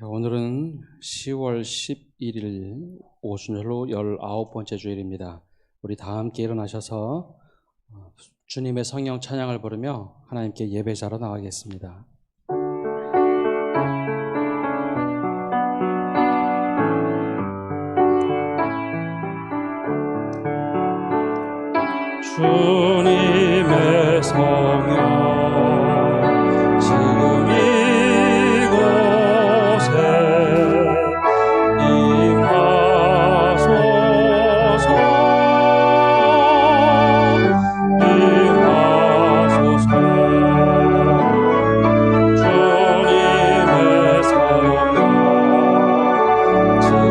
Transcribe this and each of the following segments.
오늘은 10월 11일 오순절로 19번째 주일입니다. 우리 다 함께 일어나셔서 주님의 성령 찬양을 부르며 하나님께 예배자로 나가겠습니다. 주님의 성령 지금 이곳에 임하소서. 주님의 성령 지금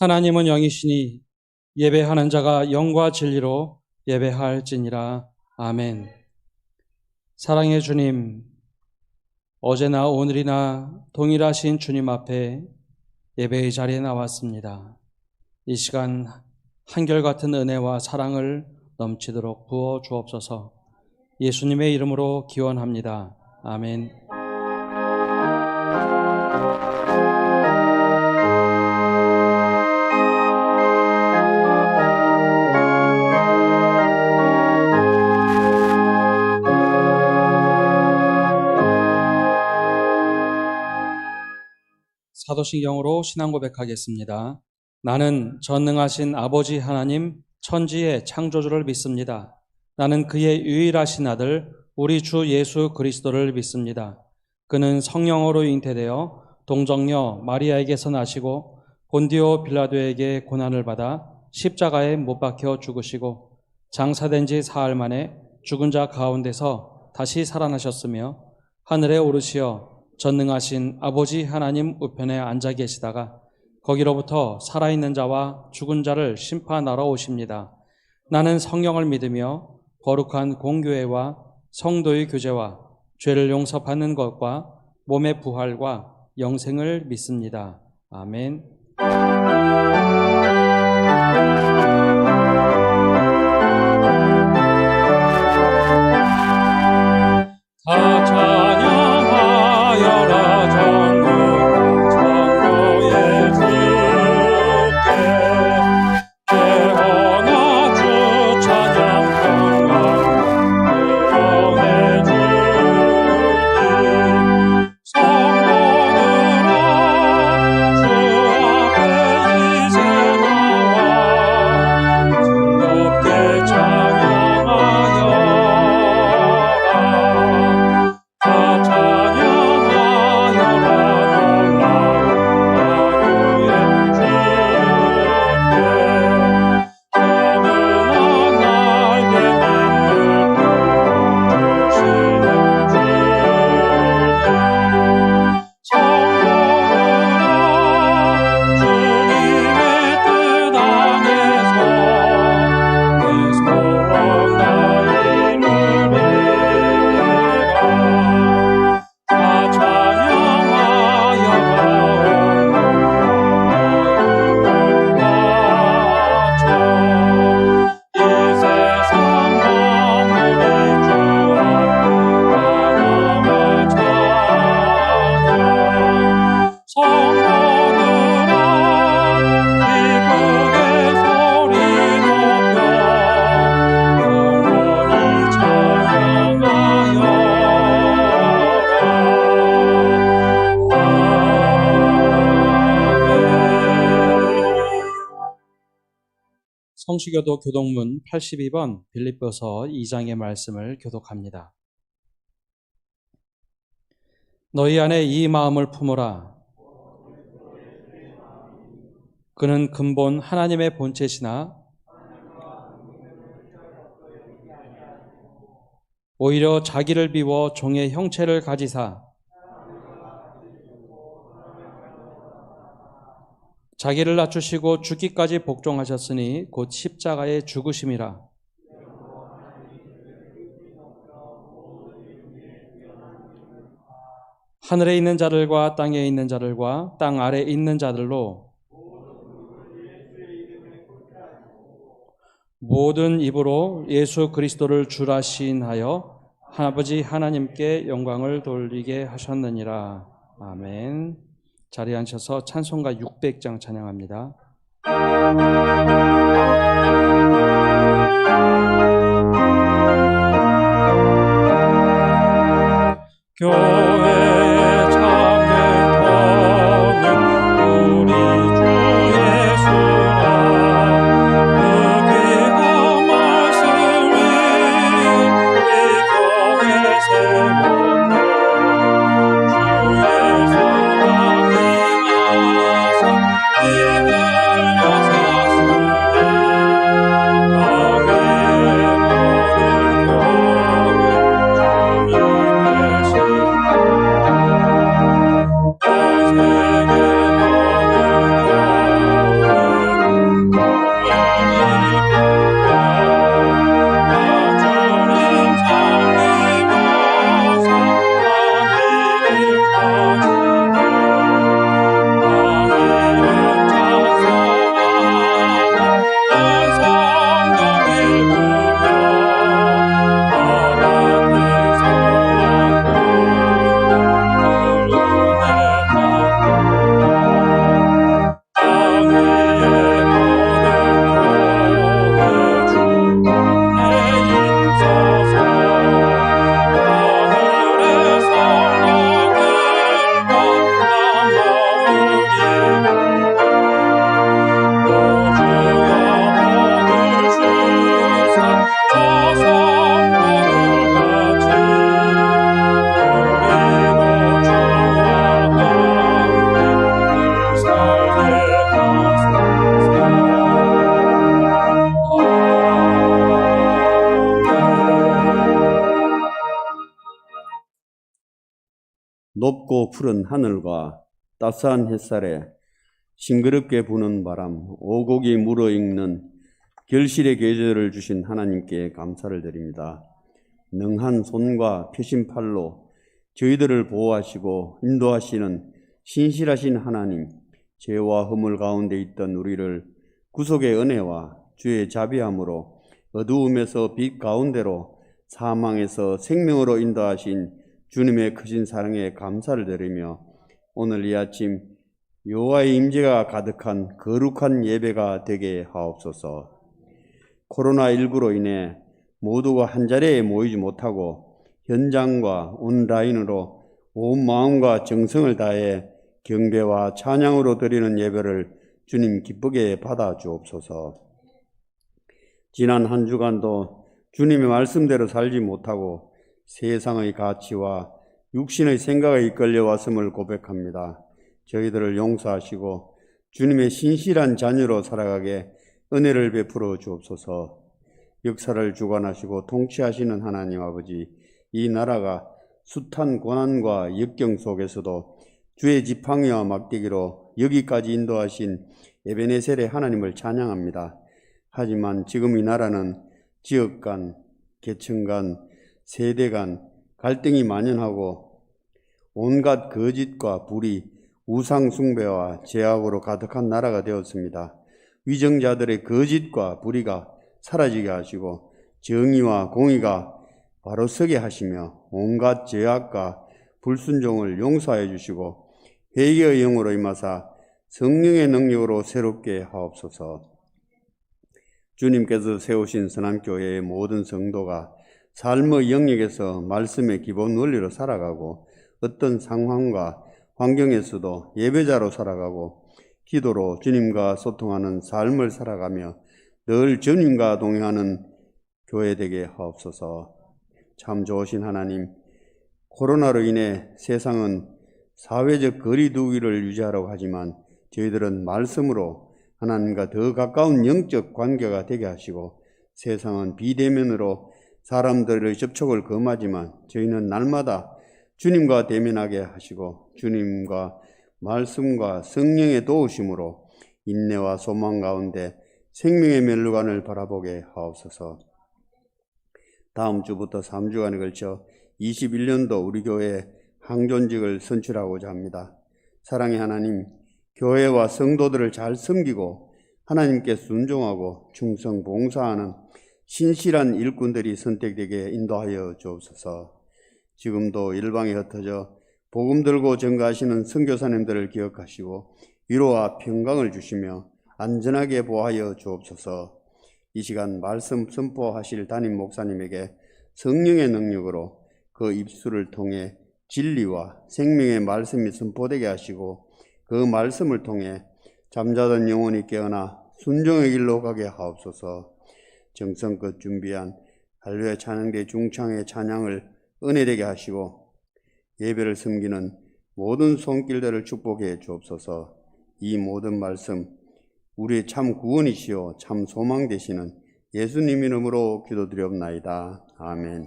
하나님은 영이시니 예배하는 자가 영과 진리로 예배할지니라. 아멘. 사랑의 주님, 어제나 오늘이나 동일하신 주님 앞에 예배의 자리에 나왔습니다. 이 시간 한결같은 은혜와 사랑을 넘치도록 부어 주옵소서. 예수님의 이름으로 기원합니다. 아멘. 사도신경으로 신앙 고백하겠습니다. 나는 전능하신 아버지 하나님 천지의 창조주를 믿습니다. 나는 그의 유일하신 아들 우리 주 예수 그리스도를 믿습니다. 그는 성령으로 잉태되어 동정녀 마리아에게서 나시고 본디오 빌라도에게 고난을 받아 십자가에 못 박혀 죽으시고 장사된 지 사흘 만에 죽은 자 가운데서 다시 살아나셨으며 하늘에 오르시어 전능하신 아버지 하나님 우편에 앉아 계시다가 거기로부터 살아있는 자와 죽은 자를 심판하러 오십니다. 나는 성령을 믿으며 거룩한 공교회와 성도의 교제와 죄를 용서받는 것과 몸의 부활과 영생을 믿습니다. 아멘. 다 찬양하여라 전국 천도의 주께 예언아 주 찬양 평강 보내주니 성도들아 주 앞에 이제 나와 성수교도 교독문 82번 빌립보서 2장의 말씀을 교독합니다. 너희 안에 이 마음을 품으라. 그는 근본 하나님의 본체시나 오히려 자기를 비워 종의 형체를 가지사 자기를 낮추시고 죽기까지 복종하셨으니 곧 십자가의 죽으심이라. 하늘에 있는 자들과 땅에 있는 자들과 땅 아래에 있는 자들로 모든 입으로 예수 그리스도를 주라 시인하여 아버지 하나님께 영광을 돌리게 하셨느니라. 아멘. 자리에 앉으셔서 찬송가 600장 찬양합니다. 교회의 참된 터는 우리 주 예수라. 그 귀한 말씀이 이 교회 세웠네. 주 예수가 임하사 힘을 여셨으니 강의 모든 교회 주님의 높고 푸른 하늘과 따스한 햇살에 싱그럽게 부는 바람, 오곡이 물어익는 결실의 계절을 주신 하나님께 감사를 드립니다. 능한 손과 펴신 팔로 저희들을 보호하시고 인도하시는 신실하신 하나님, 죄와 허물 가운데 있던 우리를 구속의 은혜와 주의 자비함으로 어두움에서 빛 가운데로 사망에서 생명으로 인도하신 주님의 크신 사랑에 감사를 드리며 오늘 이 아침 여호와의 임재가 가득한 거룩한 예배가 되게 하옵소서. 코로나19로 인해 모두가 한자리에 모이지 못하고 현장과 온라인으로 온 마음과 정성을 다해 경배와 찬양으로 드리는 예배를 주님 기쁘게 받아 주옵소서. 지난 한 주간도 주님의 말씀대로 살지 못하고 세상의 가치와 육신의 생각에 이끌려 왔음을 고백합니다. 저희들을 용서하시고 주님의 신실한 자녀로 살아가게 은혜를 베풀어 주옵소서. 역사를 주관하시고 통치하시는 하나님 아버지, 이 나라가 숱한 고난과 역경 속에서도 주의 지팡이와 막대기로 여기까지 인도하신 에베네셀의 하나님을 찬양합니다. 하지만 지금 이 나라는 지역 간, 계층 간, 세대 간 갈등이 만연하고 온갖 거짓과 불의, 우상 숭배와 죄악으로 가득한 나라가 되었습니다. 위정자들의 거짓과 불의가 사라지게 하시고 정의와 공의가 바로 서게 하시며 온갖 죄악과 불순종을 용서해 주시고 회개의 영으로 임하사 성령의 능력으로 새롭게 하옵소서. 주님께서 세우신 선한교회의 모든 성도가 삶의 영역에서 말씀의 기본 원리로 살아가고 어떤 상황과 환경에서도 예배자로 살아가고 기도로 주님과 소통하는 삶을 살아가며 늘 주님과 동행하는 교회 되게 하옵소서. 참 좋으신 하나님, 코로나로 인해 세상은 사회적 거리 두기를 유지하라고 하지만 저희들은 말씀으로 하나님과 더 가까운 영적 관계가 되게 하시고, 세상은 비대면으로 사람들의 접촉을 금하지만 저희는 날마다 주님과 대면하게 하시고 주님과 말씀과 성령의 도우심으로 인내와 소망 가운데 생명의 멸류관을 바라보게 하옵소서. 다음 주부터 3주간에 걸쳐 21년도 우리 교회 항존직을 선출하고자 합니다. 사랑의 하나님, 교회와 성도들을 잘 섬기고 하나님께 순종하고 충성 봉사하는 신실한 일꾼들이 선택되게 인도하여 주옵소서. 지금도 일방에 흩어져 복음 들고 증거하시는 선교사님들을 기억하시고 위로와 평강을 주시며 안전하게 보호하여 주옵소서. 이 시간 말씀 선포하실 담임 목사님에게 성령의 능력으로 그 입술을 통해 진리와 생명의 말씀이 선포되게 하시고 그 말씀을 통해 잠자던 영혼이 깨어나 순종의 길로 가게 하옵소서. 정성껏 준비한 할례 찬양대 중창의 찬양을 은혜되게 하시고 예배를 섬기는 모든 손길들을 축복해 주옵소서. 이 모든 말씀 우리의 참 구원이시요 참 소망 되시는 예수님 이름으로 기도드리옵나이다. 아멘.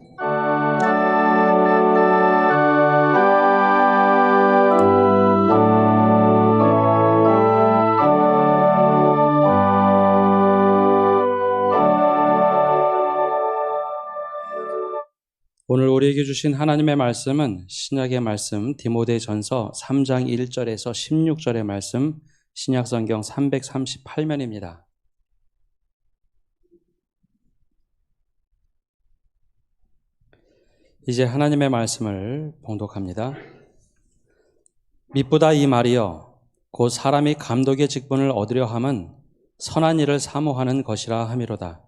오늘 우리에게 주신 하나님의 말씀은 신약의 말씀 디모데전서 3장 1절에서 16절의 말씀 신약성경 338면입니다. 이제 하나님의 말씀을 봉독합니다. 미쁘다 이 말이여 곧 사람이 감독의 직분을 얻으려 함은 선한 일을 사모하는 것이라 함이로다.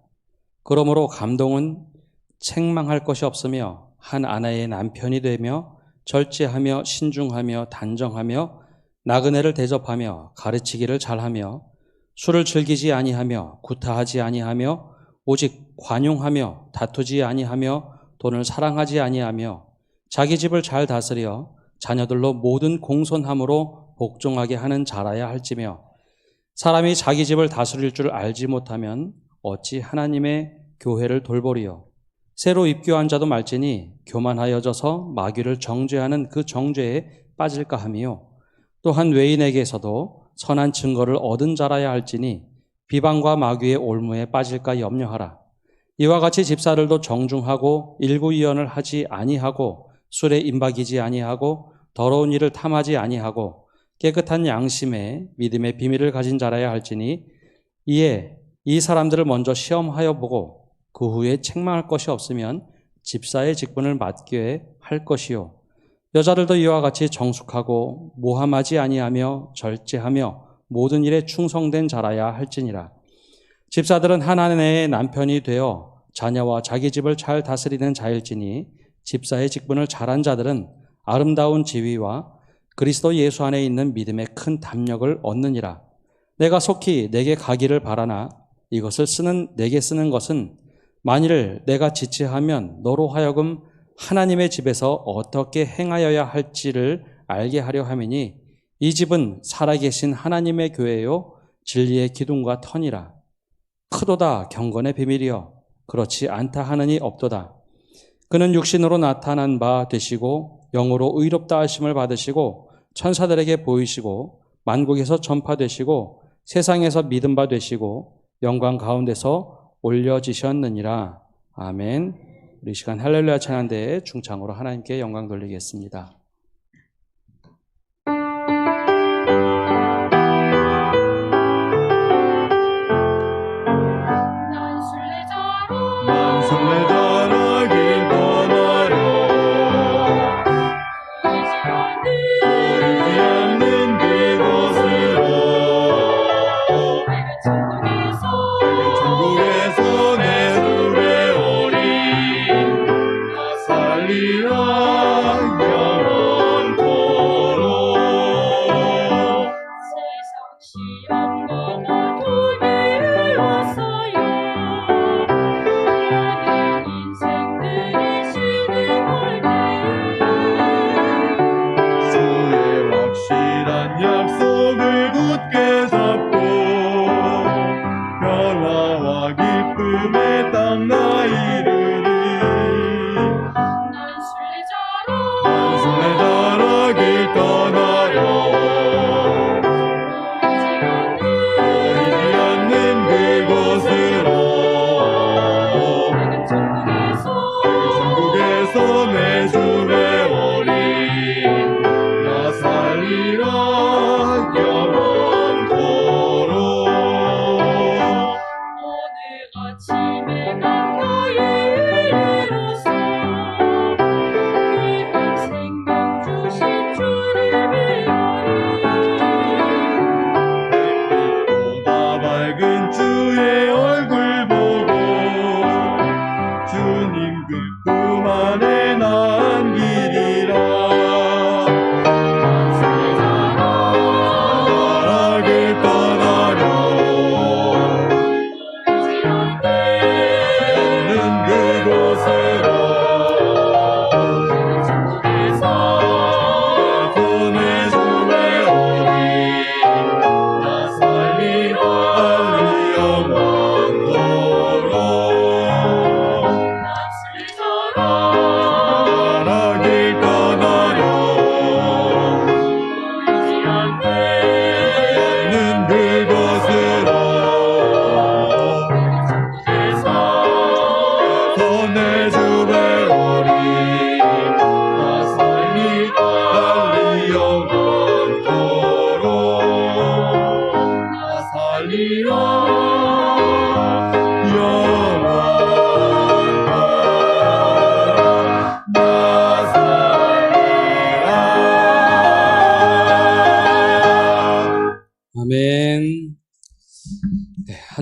그러므로 감독은 책망할 것이 없으며 한 아내의 남편이 되며 절제하며 신중하며 단정하며 나그네를 대접하며 가르치기를 잘하며 술을 즐기지 아니하며 구타하지 아니하며 오직 관용하며 다투지 아니하며 돈을 사랑하지 아니하며 자기 집을 잘 다스려 자녀들로 모든 공손함으로 복종하게 하는 자라야 할지며 사람이 자기 집을 다스릴 줄 알지 못하면 어찌 하나님의 교회를 돌보리요. 새로 입교한 자도 말지니 교만하여져서 마귀를 정죄하는 그 정죄에 빠질까 하며 또한 외인에게서도 선한 증거를 얻은 자라야 할지니 비방과 마귀의 올무에 빠질까 염려하라. 이와 같이 집사들도 정중하고 일구이연을 하지 아니하고 술에 임박이지 아니하고 더러운 일을 탐하지 아니하고 깨끗한 양심에 믿음의 비밀을 가진 자라야 할지니 이에 이 사람들을 먼저 시험하여 보고 그 후에 책망할 것이 없으면 집사의 직분을 맡게 할 것이요. 여자들도 이와 같이 정숙하고 모함하지 아니하며 절제하며 모든 일에 충성된 자라야 할지니라. 집사들은 한 아내의 남편이 되어 자녀와 자기 집을 잘 다스리는 자일지니 집사의 직분을 잘한 자들은 아름다운 지위와 그리스도 예수 안에 있는 믿음의 큰 담력을 얻느니라. 내가 속히 내게 가기를 바라나 이것을 내게 쓰는 것은 만일 내가 지체하면 너로 하여금 하나님의 집에서 어떻게 행하여야 할지를 알게 하려 함이니 이 집은 살아계신 하나님의 교회요 진리의 기둥과 터니라. 크도다 경건의 비밀이여 그렇지 않다 하느니 없도다. 그는 육신으로 나타난 바 되시고 영으로 의롭다 하심을 받으시고 천사들에게 보이시고 만국에서 전파되시고 세상에서 믿음 바 되시고 영광 가운데서 올려지셨느니라. 아멘. 우리 시간 할렐루야 찬양대의 중창으로 하나님께 영광 돌리겠습니다. 난 순례자라길 원하려 보이지 않는 그곳으로 천국에서 내 눈에 오리 나 살리라 영원토록 세상 시험과 나도 위해 왔어요.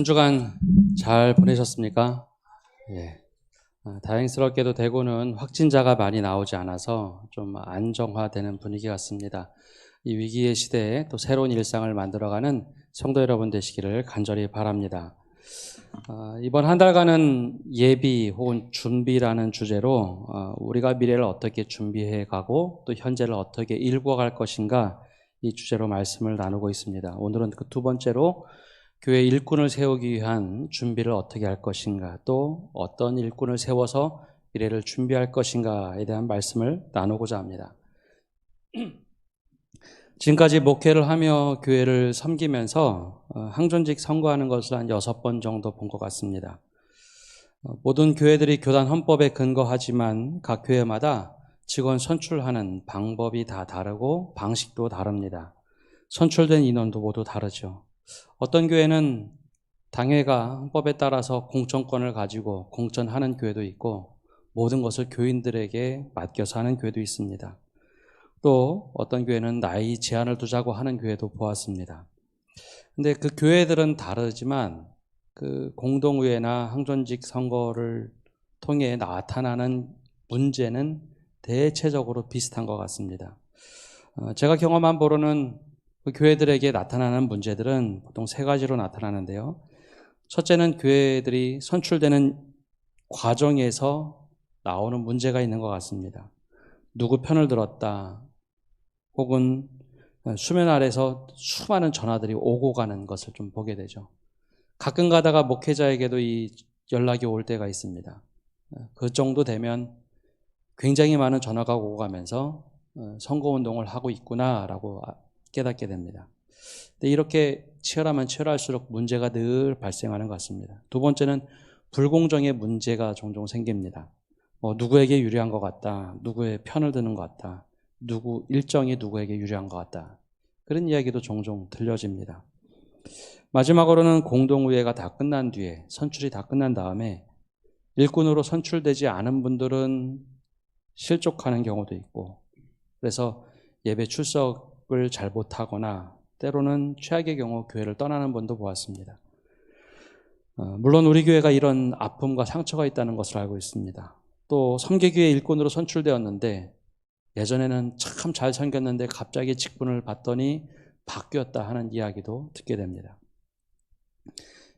주간 잘 보내셨습니까? 예. 다행스럽게도 대구는 확진자가 많이 나오지 않아서 좀 안정화되는 분위기 같습니다. 이 위기의 시대에 또 새로운 일상을 만들어가는 성도 여러분 되시기를 간절히 바랍니다. 이번 한 달간은 예비 혹은 준비라는 주제로 우리가 미래를 어떻게 준비해 가고 또 현재를 어떻게 일구어갈 것인가 이 주제로 말씀을 나누고 있습니다. 오늘은 그 두 번째로 교회 일꾼을 세우기 위한 준비를 어떻게 할 것인가, 또 어떤 일꾼을 세워서 미래를 준비할 것인가에 대한 말씀을 나누고자 합니다. 지금까지 목회를 하며 교회를 섬기면서 항존직 선거하는 것을 한 6번 정도 본 것 같습니다. 모든 교회들이 교단 헌법에 근거하지만 각 교회마다 직원 선출하는 방법이 다 다르고 방식도 다릅니다. 선출된 인원도 모두 다르죠. 어떤 교회는 당회가 헌법에 따라서 공천권을 가지고 공천하는 교회도 있고 모든 것을 교인들에게 맡겨서 하는 교회도 있습니다. 또 어떤 교회는 나이 제한을 두자고 하는 교회도 보았습니다. 근데 그 교회들은 다르지만 그 공동의회나 항존직 선거를 통해 나타나는 문제는 대체적으로 비슷한 것 같습니다. 제가 경험한 바로는 그 교회들에게 나타나는 문제들은 보통 3가지로 나타나는데요. 첫째는 교회들이 선출되는 과정에서 나오는 문제가 있는 것 같습니다. 누구 편을 들었다, 혹은 수면 아래서 수많은 전화들이 오고 가는 것을 좀 보게 되죠. 가끔 가다가 목회자에게도 이 연락이 올 때가 있습니다. 그 정도 되면 굉장히 많은 전화가 오고 가면서 선거운동을 하고 있구나라고 깨닫게 됩니다. 근데 이렇게 치열하면 치열할수록 문제가 늘 발생하는 것 같습니다. 두 번째는 불공정의 문제가 종종 생깁니다. 누구에게 유리한 것 같다, 누구의 편을 드는 것 같다, 누구 일정이 누구에게 유리한 것 같다, 그런 이야기도 종종 들려집니다. 마지막으로는 공동의회가 다 끝난 뒤에, 선출이 다 끝난 다음에 일꾼으로 선출되지 않은 분들은 실족하는 경우도 있고, 그래서 예배 출석을 잘 못하거나 때로는 최악의 경우 교회를 떠나는 분도 보았습니다. 물론 우리 교회가 이런 아픔과 상처가 있다는 것을 알고 있습니다. 또 섬기교회 일꾼으로 선출되었는데 예전에는 참 잘 섬겼는데 갑자기 직분을 받더니 바뀌었다 하는 이야기도 듣게 됩니다.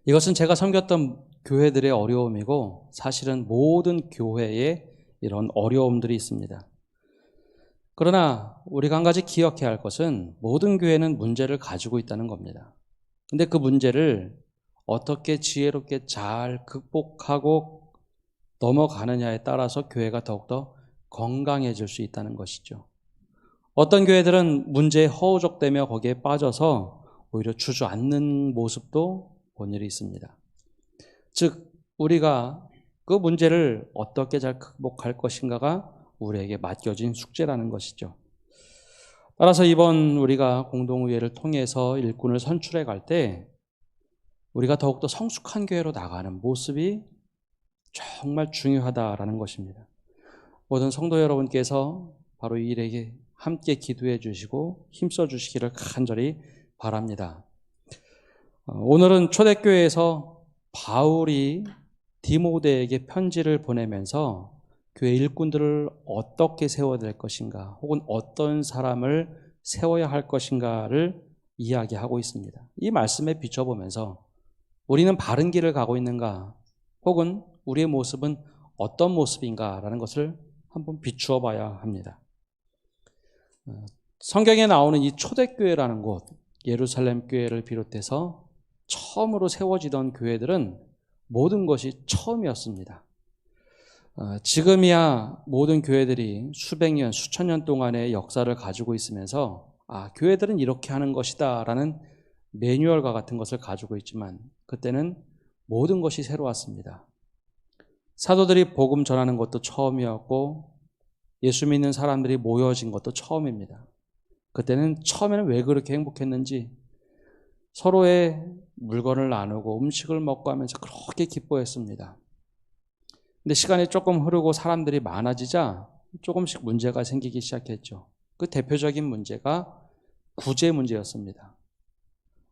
이것은 제가 섬겼던 교회들의 어려움이고 사실은 모든 교회에 이런 어려움들이 있습니다. 그러나 우리가 한 가지 기억해야 할 것은 모든 교회는 문제를 가지고 있다는 겁니다. 근데 그 문제를 어떻게 지혜롭게 잘 극복하고 넘어가느냐에 따라서 교회가 더욱더 건강해질 수 있다는 것이죠. 어떤 교회들은 문제에 허우적대며 거기에 빠져서 오히려 주저앉는 모습도 본 일이 있습니다. 즉 우리가 그 문제를 어떻게 잘 극복할 것인가가 우리에게 맡겨진 숙제라는 것이죠. 따라서 이번 우리가 공동의회를 통해서 일꾼을 선출해 갈 때 우리가 더욱더 성숙한 교회로 나가는 모습이 정말 중요하다라는 것입니다. 모든 성도 여러분께서 바로 이 일에게 함께 기도해 주시고 힘써 주시기를 간절히 바랍니다. 오늘은 초대교회에서 바울이 디모데에게 편지를 보내면서 교회 일꾼들을 어떻게 세워야 될 것인가, 혹은 어떤 사람을 세워야 할 것인가를 이야기하고 있습니다. 이 말씀에 비춰보면서 우리는 바른 길을 가고 있는가, 혹은 우리의 모습은 어떤 모습인가라는 것을 한번 비추어 봐야 합니다. 성경에 나오는 이 초대교회라는 곳, 예루살렘 교회를 비롯해서 처음으로 세워지던 교회들은 모든 것이 처음이었습니다. 지금이야 모든 교회들이 수백 년, 수천 년 동안의 역사를 가지고 있으면서 교회들은 이렇게 하는 것이다 라는 매뉴얼과 같은 것을 가지고 있지만 그때는 모든 것이 새로웠습니다. 사도들이 복음 전하는 것도 처음이었고 예수 믿는 사람들이 모여진 것도 처음입니다. 그때는 처음에는 왜 그렇게 행복했는지 서로의 물건을 나누고 음식을 먹고 하면서 그렇게 기뻐했습니다. 근데 시간이 조금 흐르고 사람들이 많아지자 조금씩 문제가 생기기 시작했죠. 그 대표적인 문제가 구제 문제였습니다.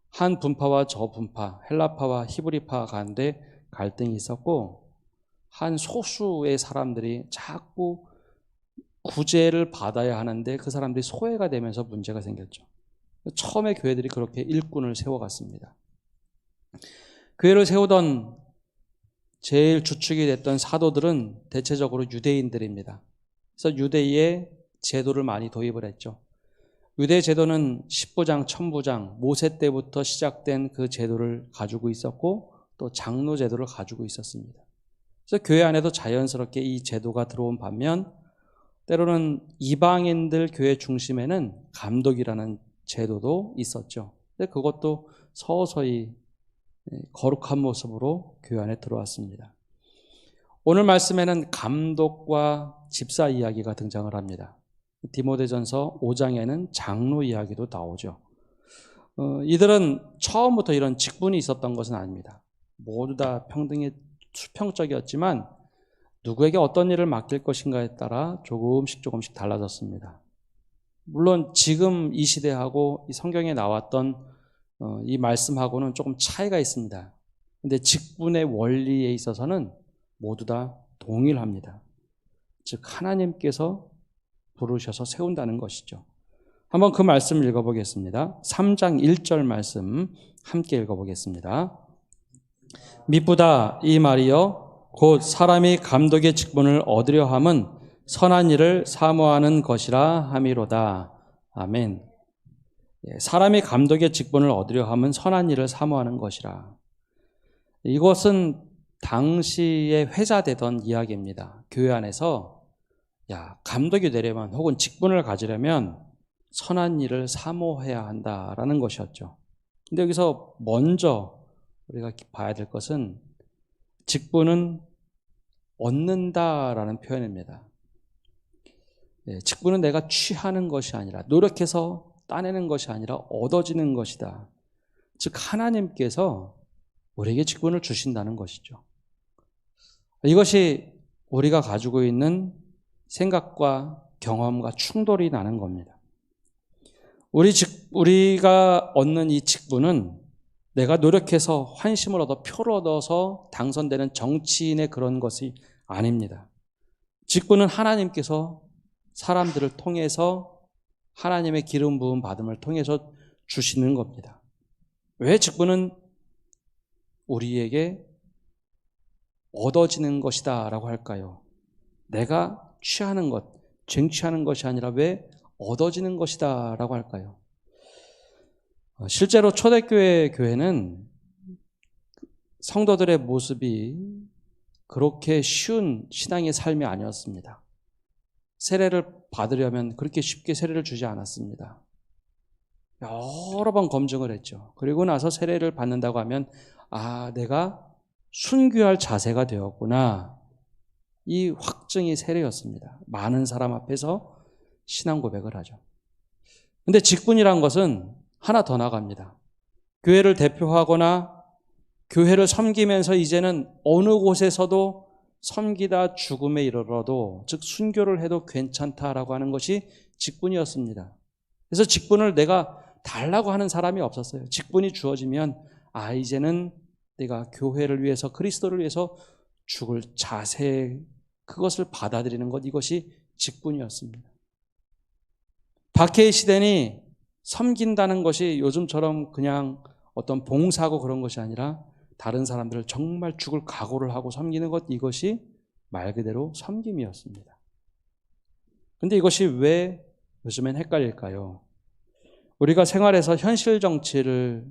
한 분파와 저 분파, 헬라파와 히브리파 가운데 갈등이 있었고 한 소수의 사람들이 자꾸 구제를 받아야 하는데 그 사람들이 소외가 되면서 문제가 생겼죠. 처음에 교회들이 그렇게 일꾼을 세워갔습니다. 교회를 세우던 제일 주축이 됐던 사도들은 대체적으로 유대인들입니다. 그래서 유대의 제도를 많이 도입을 했죠. 유대 제도는 십부장, 천부장, 모세 때부터 시작된 그 제도를 가지고 있었고 또 장로 제도를 가지고 있었습니다. 그래서 교회 안에도 자연스럽게 이 제도가 들어온 반면 때로는 이방인들 교회 중심에는 감독이라는 제도도 있었죠. 근데 그것도 서서히 거룩한 모습으로 교회 안에 들어왔습니다. 오늘 말씀에는 감독과 집사 이야기가 등장을 합니다. 디모데전서 5장에는 장로 이야기도 나오죠. 이들은 처음부터 이런 직분이 있었던 것은 아닙니다. 모두 다 평등의 수평적이었지만 누구에게 어떤 일을 맡길 것인가에 따라 조금씩 달라졌습니다. 물론 지금 이 시대하고 이 성경에 나왔던 이 말씀하고는 조금 차이가 있습니다. 그런데 직분의 원리에 있어서는 모두 다 동일합니다. 즉 하나님께서 부르셔서 세운다는 것이죠. 한번 그 말씀을 읽어보겠습니다. 3장 1절 말씀 함께 읽어보겠습니다. 미쁘다 이 말이여 곧 사람이 감독의 직분을 얻으려 함은 선한 일을 사모하는 것이라 함이로다. 아멘. 사람이 감독의 직분을 얻으려 함은 선한 일을 사모하는 것이라. 이것은 당시에 회자되던 이야기입니다. 교회 안에서 감독이 되려면 혹은 직분을 가지려면 선한 일을 사모해야 한다라는 것이었죠. 근데 여기서 먼저 우리가 봐야 될 것은 직분은 얻는다라는 표현입니다. 직분은 내가 취하는 것이 아니라 노력해서 따내는 것이 아니라 얻어지는 것이다. 즉 하나님께서 우리에게 직분을 주신다는 것이죠. 이것이 우리가 가지고 있는 생각과 경험과 충돌이 나는 겁니다. 우리가 얻는 이 직분은 내가 노력해서 환심을 얻어 표를 얻어서 당선되는 정치인의 그런 것이 아닙니다. 직분은 하나님께서 사람들을 통해서 하나님의 기름 부음 받음을 통해서 주시는 겁니다. 왜 직분은 우리에게 얻어지는 것이다 라고 할까요? 내가 취하는 것, 쟁취하는 것이 아니라 왜 얻어지는 것이다 라고 할까요? 실제로 초대교회 교회는 성도들의 모습이 그렇게 쉬운 신앙의 삶이 아니었습니다. 세례를 받으려면 그렇게 쉽게 세례를 주지 않았습니다. 여러 번 검증을 했죠. 그리고 나서 세례를 받는다고 하면 내가 순교할 자세가 되었구나. 이 확증이 세례였습니다. 많은 사람 앞에서 신앙 고백을 하죠. 근데 직분이란 것은 하나 더 나갑니다. 교회를 대표하거나 교회를 섬기면서 이제는 어느 곳에서도 섬기다 죽음에 이르러도 즉 순교를 해도 괜찮다라고 하는 것이 직분이었습니다. 그래서 직분을 내가 달라고 하는 사람이 없었어요. 직분이 주어지면 이제는 내가 교회를 위해서 그리스도를 위해서 죽을 자세 그것을 받아들이는 것 이것이 직분이었습니다. 박해의 시대니 섬긴다는 것이 요즘처럼 그냥 어떤 봉사하고 그런 것이 아니라 다른 사람들을 정말 죽을 각오를 하고 섬기는 것 이것이 말 그대로 섬김이었습니다. 그런데 이것이 왜 요즘엔 헷갈릴까요? 우리가 생활에서 현실 정치를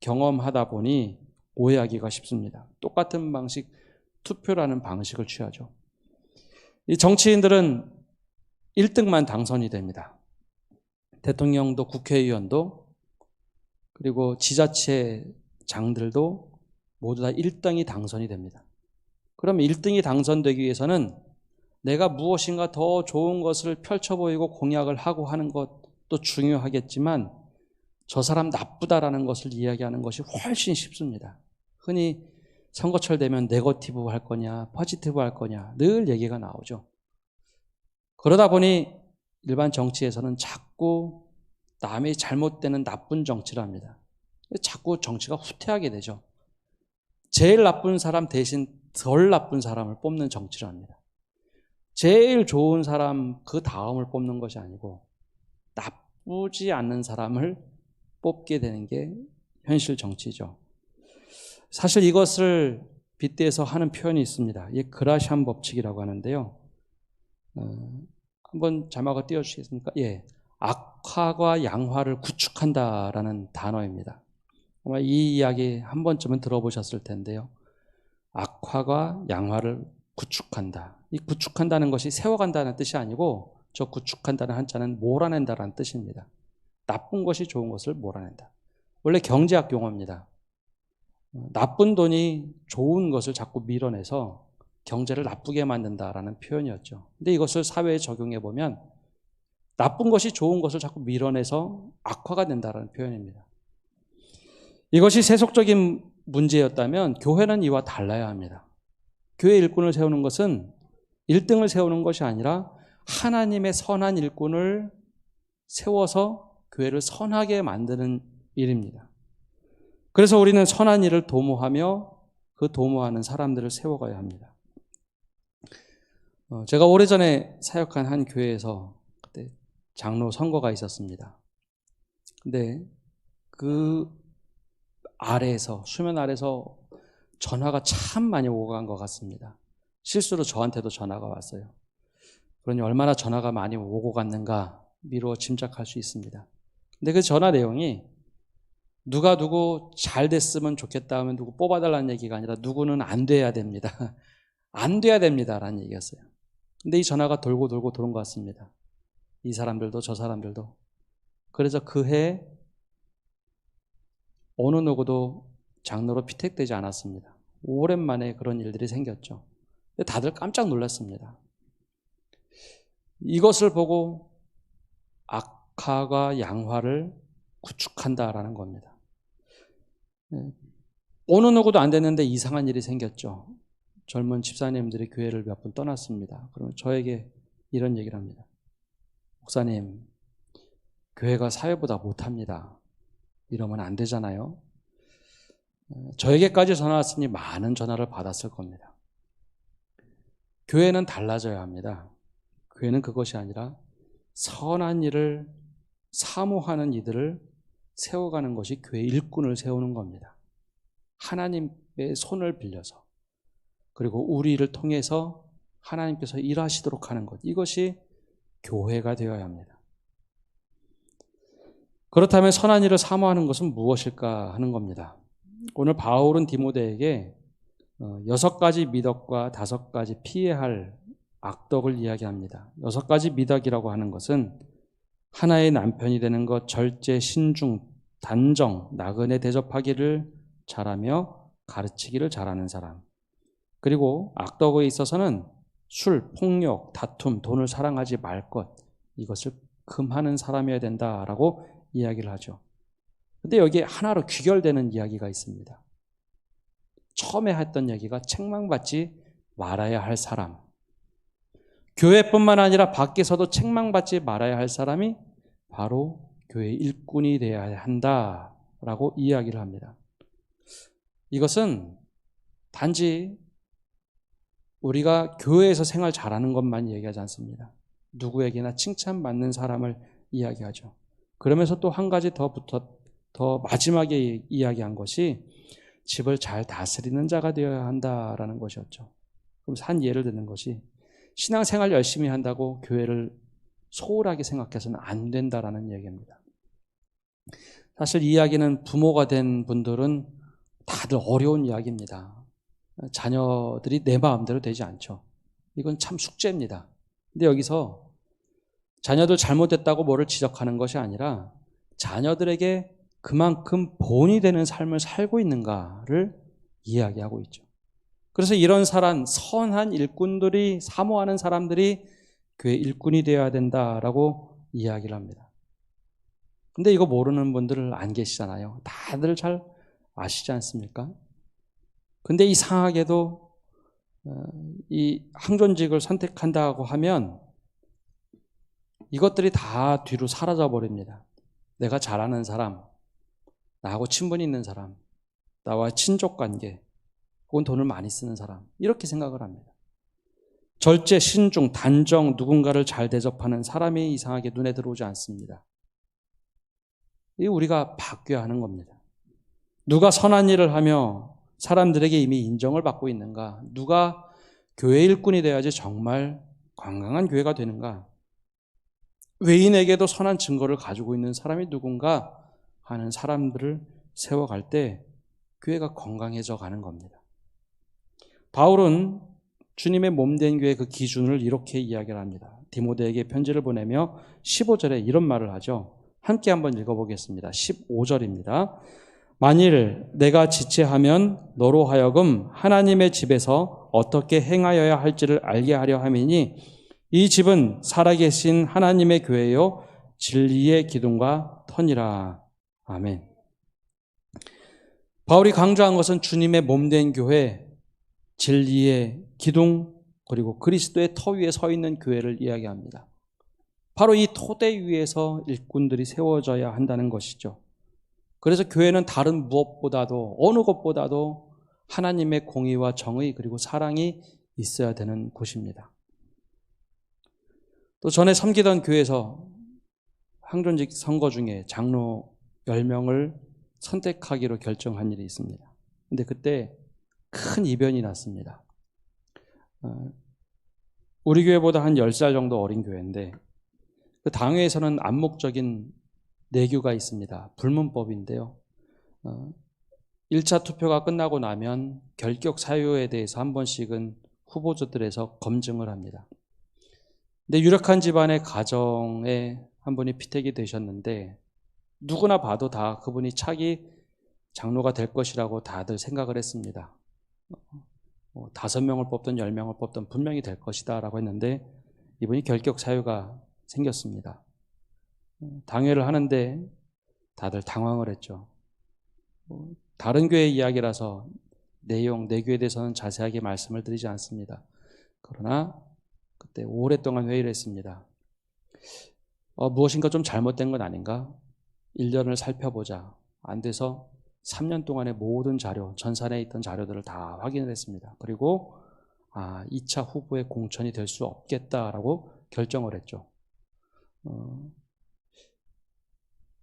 경험하다 보니 오해하기가 쉽습니다. 똑같은 방식, 투표라는 방식을 취하죠. 이 정치인들은 1등만 당선이 됩니다. 대통령도 국회의원도 그리고 지자체장들도 모두 다 1등이 당선이 됩니다. 그럼 1등이 당선되기 위해서는 내가 무엇인가 더 좋은 것을 펼쳐 보이고 공약을 하고 하는 것도 중요하겠지만 저 사람 나쁘다라는 것을 이야기하는 것이 훨씬 쉽습니다. 흔히 선거철 되면 네거티브 할 거냐 포지티브 할 거냐 늘 얘기가 나오죠. 그러다 보니 일반 정치에서는 자꾸 남의 잘못되는 나쁜 정치를 합니다. 자꾸 정치가 후퇴하게 되죠. 제일 나쁜 사람 대신 덜 나쁜 사람을 뽑는 정치를 합니다. 제일 좋은 사람 그 다음을 뽑는 것이 아니고 나쁘지 않는 사람을 뽑게 되는 게 현실 정치죠. 사실 이것을 빗대서 하는 표현이 있습니다. 이게 그라시안 법칙이라고 하는데요. 한번 자막을 띄워주시겠습니까? 예, 악화와 양화를 구축한다라는 단어입니다. 아마 이 이야기 한 번쯤은 들어보셨을 텐데요. 악화가 양화를 구축한다. 이 구축한다는 것이 세워간다는 뜻이 아니고 저 구축한다는 한자는 몰아낸다라는 뜻입니다. 나쁜 것이 좋은 것을 몰아낸다. 원래 경제학 용어입니다. 나쁜 돈이 좋은 것을 자꾸 밀어내서 경제를 나쁘게 만든다라는 표현이었죠. 근데 이것을 사회에 적용해 보면 나쁜 것이 좋은 것을 자꾸 밀어내서 악화가 된다라는 표현입니다. 이것이 세속적인 문제였다면 교회는 이와 달라야 합니다. 교회 일꾼을 세우는 것은 1등을 세우는 것이 아니라 하나님의 선한 일꾼을 세워서 교회를 선하게 만드는 일입니다. 그래서 우리는 선한 일을 도모하며 그 도모하는 사람들을 세워가야 합니다. 제가 오래전에 사역한 한 교회에서 그때 장로 선거가 있었습니다. 근데 그 아래에서, 수면 아래에서 전화가 참 많이 오고 간 것 같습니다. 실수로 저한테도 전화가 왔어요. 그러니 얼마나 전화가 많이 오고 갔는가 미루어 짐작할 수 있습니다. 근데 그 전화 내용이 누가 누구 잘 됐으면 좋겠다 하면 누구 뽑아달라는 얘기가 아니라 누구는 안 돼야 됩니다. 안 돼야 됩니다라는 얘기였어요. 근데 이 전화가 돌고 돌고 도는 것 같습니다. 이 사람들도 저 사람들도. 그래서 그해 어느 누구도 장로로 피택되지 않았습니다. 오랜만에 그런 일들이 생겼죠. 근데 다들 깜짝 놀랐습니다. 이것을 보고 악화가 양화를 구축한다라는 겁니다. 어느 누구도 안 됐는데 이상한 일이 생겼죠. 젊은 집사님들이 교회를 몇 분 떠났습니다. 그러면 저에게 이런 얘기를 합니다. 목사님, 교회가 사회보다 못합니다. 이러면 안 되잖아요. 저에게까지 전화 왔으니 많은 전화를 받았을 겁니다. 교회는 달라져야 합니다. 교회는 그것이 아니라 선한 일을 사모하는 이들을 세워가는 것이 교회 일꾼을 세우는 겁니다. 하나님의 손을 빌려서, 그리고 우리를 통해서 하나님께서 일하시도록 하는 것, 이것이 교회가 되어야 합니다. 그렇다면 선한 일을 사모하는 것은 무엇일까 하는 겁니다. 오늘 바울은 디모데에게 6가지 미덕과 5가지 피해야 할 악덕을 이야기합니다. 6가지 미덕이라고 하는 것은 하나의 남편이 되는 것, 절제, 신중, 단정, 나그네 대접하기를 잘하며 가르치기를 잘하는 사람. 그리고 악덕에 있어서는 술, 폭력, 다툼, 돈을 사랑하지 말 것, 이것을 금하는 사람이어야 된다라고 이야기를 하죠. 근데 여기에 하나로 귀결되는 이야기가 있습니다. 처음에 했던 얘기가 책망받지 말아야 할 사람. 교회뿐만 아니라 밖에서도 책망받지 말아야 할 사람이 바로 교회 일꾼이 되어야 한다라고 이야기를 합니다. 이것은 단지 우리가 교회에서 생활 잘하는 것만 얘기하지 않습니다. 누구에게나 칭찬받는 사람을 이야기하죠. 그러면서 또 한 가지 더 마지막에 이야기한 것이 집을 잘 다스리는 자가 되어야 한다라는 것이었죠. 그럼 한 예를 드는 것이 신앙생활 열심히 한다고 교회를 소홀하게 생각해서는 안 된다라는 얘기입니다. 사실 이 이야기는 부모가 된 분들은 다들 어려운 이야기입니다. 자녀들이 내 마음대로 되지 않죠. 이건 참 숙제입니다. 근데 여기서 자녀들 잘못됐다고 뭐를 지적하는 것이 아니라 자녀들에게 그만큼 본이 되는 삶을 살고 있는가를 이야기하고 있죠. 그래서 이런 선한 일꾼들이 사모하는 사람들이 교회 일꾼이 되어야 된다라고 이야기를 합니다. 근데 이거 모르는 분들 안 계시잖아요. 다들 잘 아시지 않습니까? 근데 이상하게도 이 항존직을 선택한다고 하면 이것들이 다 뒤로 사라져 버립니다. 내가 잘하는 사람, 나하고 친분이 있는 사람, 나와 친족 관계, 혹은 돈을 많이 쓰는 사람, 이렇게 생각을 합니다. 절제, 신중, 단정, 누군가를 잘 대접하는 사람이 이상하게 눈에 들어오지 않습니다. 이 우리가 바뀌어야 하는 겁니다. 누가 선한 일을 하며 사람들에게 이미 인정을 받고 있는가? 누가 교회 일꾼이 돼야지 정말 건강한 교회가 되는가? 외인에게도 선한 증거를 가지고 있는 사람이 누군가 하는 사람들을 세워갈 때 교회가 건강해져 가는 겁니다. 바울은 주님의 몸된 교회 그 기준을 이렇게 이야기를 합니다. 디모데에게 편지를 보내며 15절에 이런 말을 하죠. 함께 한번 읽어보겠습니다. 15절입니다. 만일 내가 지체하면 너로 하여금 하나님의 집에서 어떻게 행하여야 할지를 알게 하려 함이니 이 집은 살아계신 하나님의 교회요 진리의 기둥과 터니라. 아멘. 바울이 강조한 것은 주님의 몸된 교회, 진리의 기둥, 그리고 그리스도의 터 위에 서 있는 교회를 이야기합니다. 바로 이 토대 위에서 일꾼들이 세워져야 한다는 것이죠. 그래서 교회는 다른 무엇보다도 어느 것보다도 하나님의 공의와 정의 그리고 사랑이 있어야 되는 곳입니다. 또 전에 섬기던 교회에서 항존직 선거 중에 장로 10명을 선택하기로 결정한 일이 있습니다. 근데 그때 큰 이변이 났습니다. 우리 교회보다 한 10살 정도 어린 교회인데 그 당회에서는 암묵적인 내규가 있습니다. 불문법인데요. 1차 투표가 끝나고 나면 결격 사유에 대해서 한 번씩은 후보자들에서 검증을 합니다. 근데 유력한 집안의 가정에 한 분이 피택이 되셨는데 누구나 봐도 다 그분이 차기 장로가 될 것이라고 다들 생각을 했습니다. 5명을 뽑든 10명을 뽑든 분명히 될 것이다 라고 했는데 이분이 결격 사유가 생겼습니다. 당회를 하는데 다들 당황을 했죠. 다른 교회 이야기라서 내용, 내교에 대해서는 자세하게 말씀을 드리지 않습니다. 그러나 그때 오랫동안 회의를 했습니다. 무엇인가 좀 잘못된 건 아닌가? 1년을 살펴보자. 안 돼서 3년 동안의 모든 자료, 전산에 있던 자료들을 다 확인을 했습니다. 그리고 2차 후보에 공천이 될 수 없겠다라고 결정을 했죠.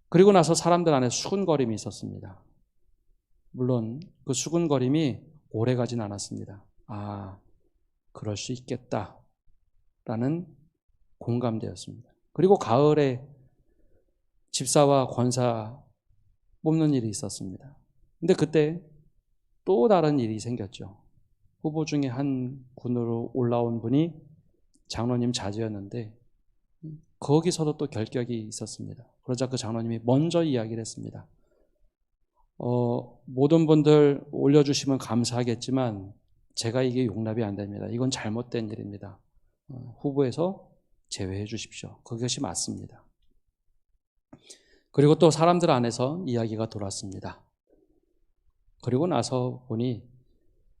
그리고 나서 사람들 안에 수군거림이 있었습니다. 물론 그 수군거림이 오래 가진 않았습니다. 그럴 수 있겠다라는 공감대였습니다. 그리고 가을에 집사와 권사 뽑는 일이 있었습니다. 근데 그때 또 다른 일이 생겼죠. 후보 중에 한 군으로 올라온 분이 장로님 자제였는데 거기서도 또 결격이 있었습니다. 그러자 그 장로님이 먼저 이야기를 했습니다. 모든 분들 올려주시면 감사하겠지만 제가 이게 용납이 안 됩니다. 이건 잘못된 일입니다. 후보에서 제외해 주십시오. 그것이 맞습니다. 그리고 또 사람들 안에서 이야기가 돌았습니다. 그리고 나서 보니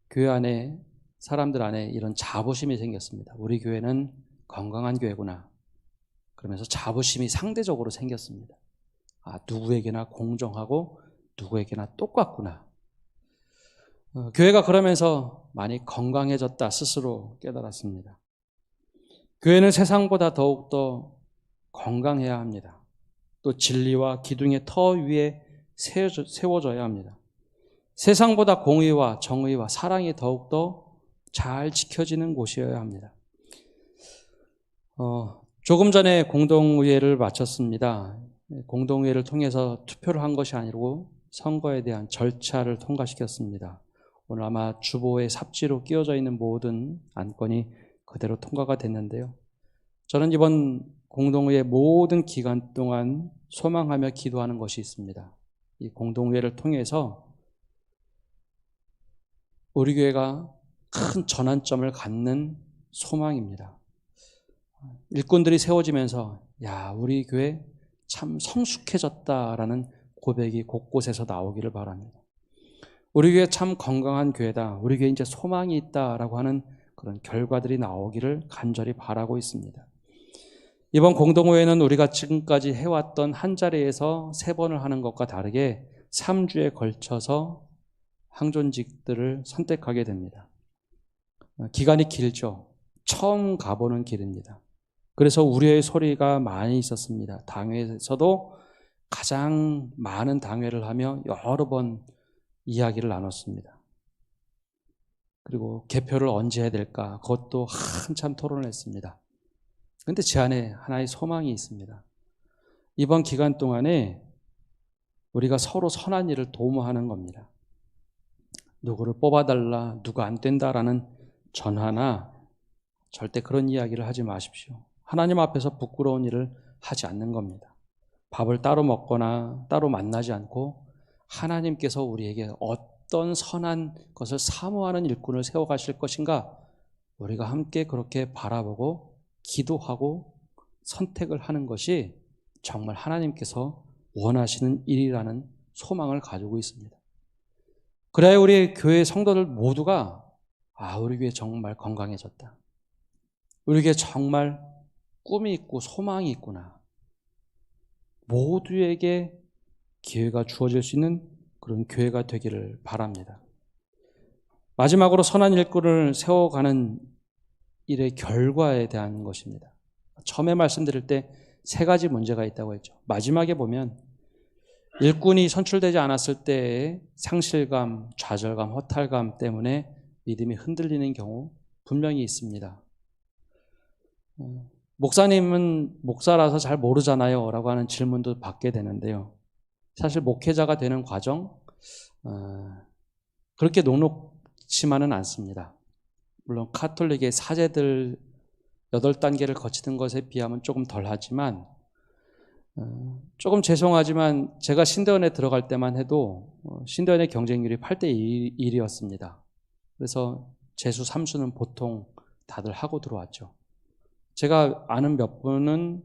교회 안에 사람들 안에 이런 자부심이 생겼습니다. 우리 교회는 건강한 교회구나. 그러면서 자부심이 상대적으로 생겼습니다. 누구에게나 공정하고 누구에게나 똑같구나. 교회가 그러면서 많이 건강해졌다 스스로 깨달았습니다. 교회는 세상보다 더욱더 건강해야 합니다. 또 진리와 기둥의 터 위에 세워져야 합니다. 세상보다 공의와 정의와 사랑이 더욱더 잘 지켜지는 곳이어야 합니다. 조금 전에 공동의회를 마쳤습니다. 공동의회를 통해서 투표를 한 것이 아니고 선거에 대한 절차를 통과시켰습니다. 오늘 아마 주보에 삽지로 끼워져 있는 모든 안건이 그대로 통과가 됐는데요. 저는 이번 공동의회 모든 기간 동안 소망하며 기도하는 것이 있습니다. 이 공동의회를 통해서 우리 교회가 큰 전환점을 갖는 소망입니다. 일꾼들이 세워지면서 우리 교회 참 성숙해졌다라는 고백이 곳곳에서 나오기를 바랍니다. 우리 교회 참 건강한 교회다. 우리 교회 이제 소망이 있다라고 하는 그런 결과들이 나오기를 간절히 바라고 있습니다. 이번 공동회에는 우리가 지금까지 해왔던 한 자리에서 3번을 하는 것과 다르게 3주에 걸쳐서 항존직들을 선택하게 됩니다. 기간이 길죠. 처음 가보는 길입니다. 그래서 우려의 소리가 많이 있었습니다. 당회에서도 가장 많은 당회를 하며 여러 번 이야기를 나눴습니다. 그리고 개표를 언제 해야 될까? 그것도 한참 토론을 했습니다. 그런데 제 안에 하나의 소망이 있습니다. 이번 기간 동안에 우리가 서로 선한 일을 도모하는 겁니다. 누구를 뽑아달라, 누가 안 된다라는 전화나 절대 그런 이야기를 하지 마십시오. 하나님 앞에서 부끄러운 일을 하지 않는 겁니다. 밥을 따로 먹거나 따로 만나지 않고 하나님께서 우리에게 어떤 선한 것을 사모하는 일꾼을 세워가실 것인가, 우리가 함께 그렇게 바라보고 기도하고 선택을 하는 것이 정말 하나님께서 원하시는 일이라는 소망을 가지고 있습니다. 그래야 우리 교회 성도들 모두가 우리 교회 정말 건강해졌다, 우리 교회 정말 꿈이 있고 소망이 있구나, 모두에게 기회가 주어질 수 있는 그런 교회가 되기를 바랍니다. 마지막으로 선한 일꾼을 세워가는 일의 결과에 대한 것입니다. 처음에 말씀드릴 때 3가지 문제가 있다고 했죠. 마지막에 보면 일꾼이 선출되지 않았을 때의 상실감, 좌절감, 허탈감 때문에 믿음이 흔들리는 경우 분명히 있습니다. 목사님은 목사라서 잘 모르잖아요 라고 하는 질문도 받게 되는데요. 사실 목회자가 되는 과정 그렇게 녹록치만은 않습니다. 물론 카톨릭의 사제들 8단계를 거치는 것에 비하면 조금 덜하지만, 조금 죄송하지만 제가 신대원에 들어갈 때만 해도 신대원의 경쟁률이 8대 1이었습니다. 그래서 재수 3수는 보통 다들 하고 들어왔죠. 제가 아는 몇 분은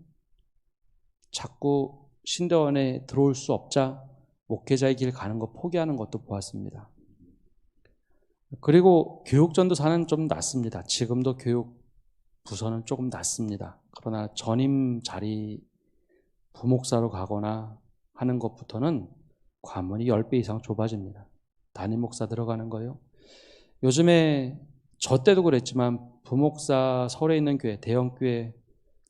자꾸 신대원에 들어올 수 없자 목회자의 길 가는 거 포기하는 것도 보았습니다. 그리고 교육전도사는 좀 낫습니다. 지금도 교육 부서는 조금 낫습니다. 그러나 전임 자리 부목사로 가거나 하는 것부터는 관문이 10배 이상 좁아집니다. 담임 목사 들어가는 거예요. 요즘에 저 때도 그랬지만 부목사 서울에 있는 교회, 대형 교회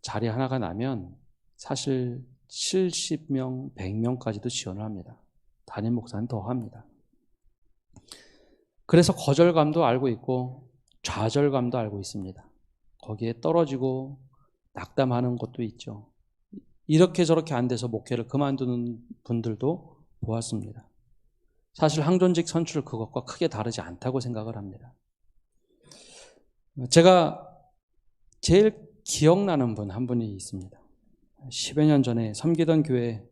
자리 하나가 나면 사실 70명, 100명까지도 지원을 합니다. 담임 목사는 더 합니다. 그래서 거절감도 알고 있고 좌절감도 알고 있습니다. 거기에 떨어지고 낙담하는 것도 있죠. 이렇게 저렇게 안 돼서 목회를 그만두는 분들도 보았습니다. 사실 항존직 선출 그것과 크게 다르지 않다고 생각을 합니다. 제가 제일 기억나는 분 한 분이 있습니다. 10여 년 전에 섬기던 교회에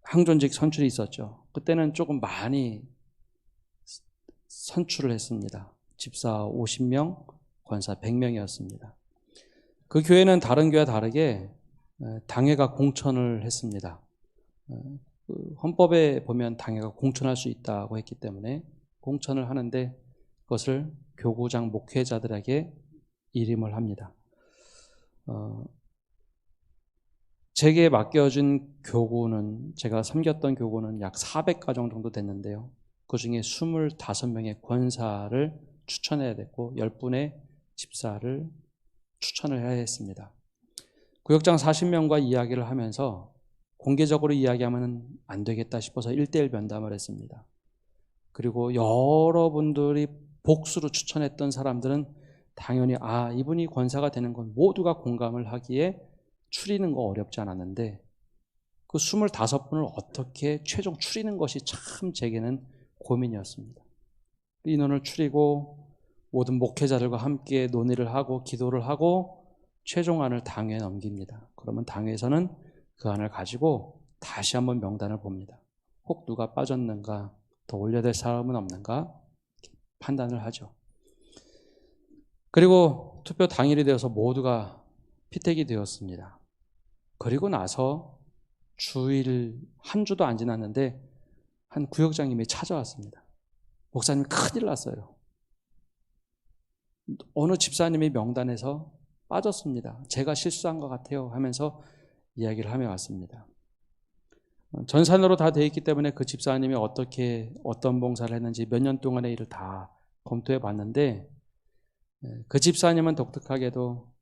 항존직 선출이 있었죠. 그때는 조금 많이 선출을 했습니다. 집사 50명, 권사 100명이었습니다. 그 교회는 다른 교회와 다르게 당회가 공천을 했습니다. 헌법에 보면 당회가 공천할 수 있다고 했기 때문에 공천을 하는데 그것을 교구장 목회자들에게 일임을 합니다. 제게 맡겨진 교구는, 제가 섬겼던 교구는 약 400가정 정도 됐는데요. 그 중에 25명의 권사를 추천해야 됐고 10분의 집사를 추천을 해야 했습니다. 구역장 40명과 이야기를 하면서 공개적으로 이야기하면 안 되겠다 싶어서 1대1 면담을 했습니다. 그리고 여러분들이 복수로 추천했던 사람들은 당연히 이분이 권사가 되는 건 모두가 공감을 하기에 추리는 거 어렵지 않았는데 그 25분을 어떻게 최종 추리는 것이 참 제게는 고민이었습니다. 인원을 추리고 모든 목회자들과 함께 논의를 하고 기도를 하고 최종안을 당회에 넘깁니다. 그러면 당회에서는 그 안을 가지고 다시 한번 명단을 봅니다. 혹 누가 빠졌는가, 더 올려야 될 사람은 없는가 판단을 하죠. 그리고 투표 당일이 되어서 모두가 피택이 되었습니다. 그리고 나서 주일 한 주도 안 지났는데 한 구역장님이 찾아왔습니다. 목사님 큰일 났어요. 어느 집사님이 명단에서 빠졌습니다. 제가 실수한 것 같아요 하면서 이야기를 하며 왔습니다. 전산으로 다 되어 있기 때문에 그 집사님이 어떤 봉사를 했는지 몇 년 동안의 일을 다 검토해 봤는데, 그 집사님은 독특하게도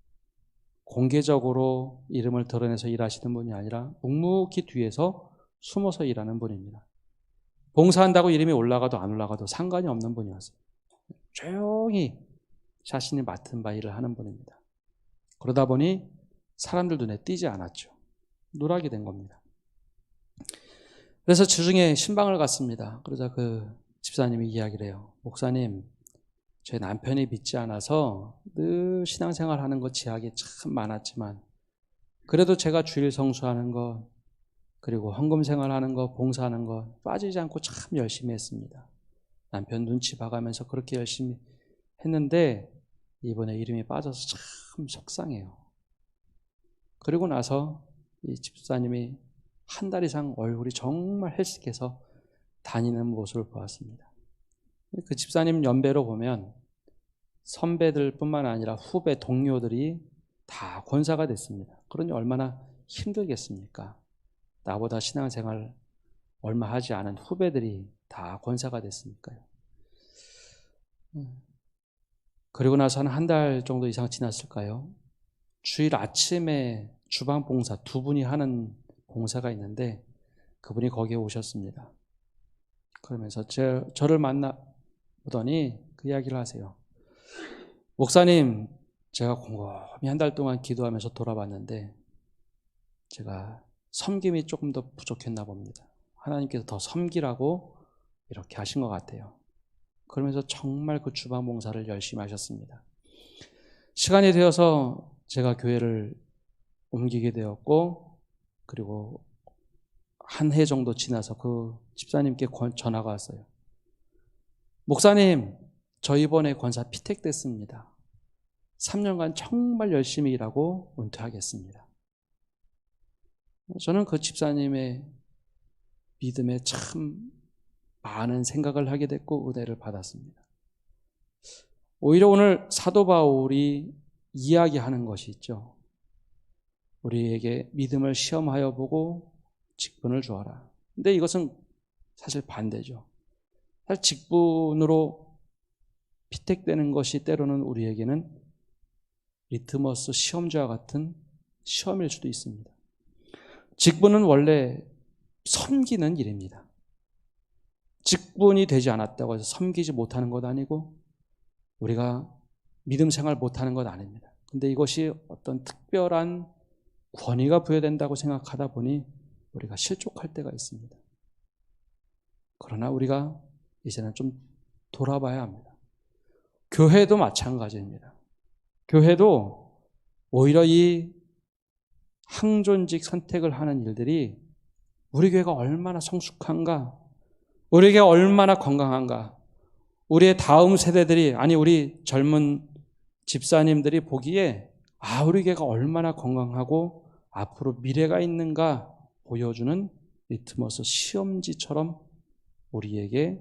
공개적으로 이름을 드러내서 일하시는 분이 아니라 묵묵히 뒤에서 숨어서 일하는 분입니다. 봉사한다고 이름이 올라가도 안 올라가도 상관이 없는 분이었어요. 조용히 자신이 맡은 바 일을 하는 분입니다. 그러다 보니 사람들 눈에 띄지 않았죠. 누락이 된 겁니다. 그래서 주중에 신방을 갔습니다. 그러자 그 집사님이 이야기를 해요. 목사님, 제 남편이 믿지 않아서 늘 신앙생활 하는 거 지약이 참 많았지만, 그래도 제가 주일 성수하는 거, 그리고 헌금 생활하는 거, 봉사하는 거 빠지지 않고 참 열심히 했습니다. 남편 눈치 봐가면서 그렇게 열심히 했는데 이번에 이름이 빠져서 참 속상해요. 그리고 나서 이 집사님이 한 달 이상 얼굴이 정말 헬쓱해서 다니는 모습을 보았습니다. 그 집사님 연배로 보면 선배들 뿐만 아니라 후배 동료들이 다 권사가 됐습니다. 그러니 얼마나 힘들겠습니까? 나보다 신앙생활 얼마 하지 않은 후배들이 다 권사가 됐으니까요. 그리고 나서 한 달 정도 이상 지났을까요? 주일 아침에 주방 봉사 2분이 하는 봉사가 있는데 그분이 거기에 오셨습니다. 그러면서 저를 만나보더니 그 이야기를 하세요. 목사님, 제가 곰곰이 한 달 동안 기도하면서 돌아봤는데 제가 섬김이 조금 더 부족했나 봅니다. 하나님께서 더 섬기라고 이렇게 하신 것 같아요. 그러면서 정말 그 주방 봉사를 열심히 하셨습니다. 시간이 되어서 제가 교회를 옮기게 되었고, 그리고 한 해 정도 지나서 그 집사님께 전화가 왔어요. 목사님, 저 이번에 권사 피택됐습니다. 3년간 정말 열심히 일하고 은퇴하겠습니다. 저는 그 집사님의 믿음에 참 많은 생각을 하게 됐고 은혜를 받았습니다. 오히려 오늘 사도 바울이 이야기하는 것이 있죠. 우리에게 믿음을 시험하여 보고 직분을 주어라. 근데 이것은 사실 반대죠. 사실 직분으로 피택되는 것이 때로는 우리에게는 리트머스 시험지와 같은 시험일 수도 있습니다. 직분은 원래 섬기는 일입니다. 직분이 되지 않았다고 해서 섬기지 못하는 것 아니고 우리가 믿음 생활 못하는 것 아닙니다. 근데 이것이 어떤 특별한 권위가 부여된다고 생각하다 보니 우리가 실족할 때가 있습니다. 그러나 우리가 이제는 좀 돌아봐야 합니다. 교회도 마찬가지입니다. 교회도 오히려 이 항존직 선택을 하는 일들이 우리 교회가 얼마나 성숙한가, 우리 교회가 얼마나 건강한가, 우리의 다음 세대들이, 아니 우리 젊은 집사님들이 보기에 우리 교회가 얼마나 건강하고 앞으로 미래가 있는가 보여주는 리트머스 시험지처럼 우리에게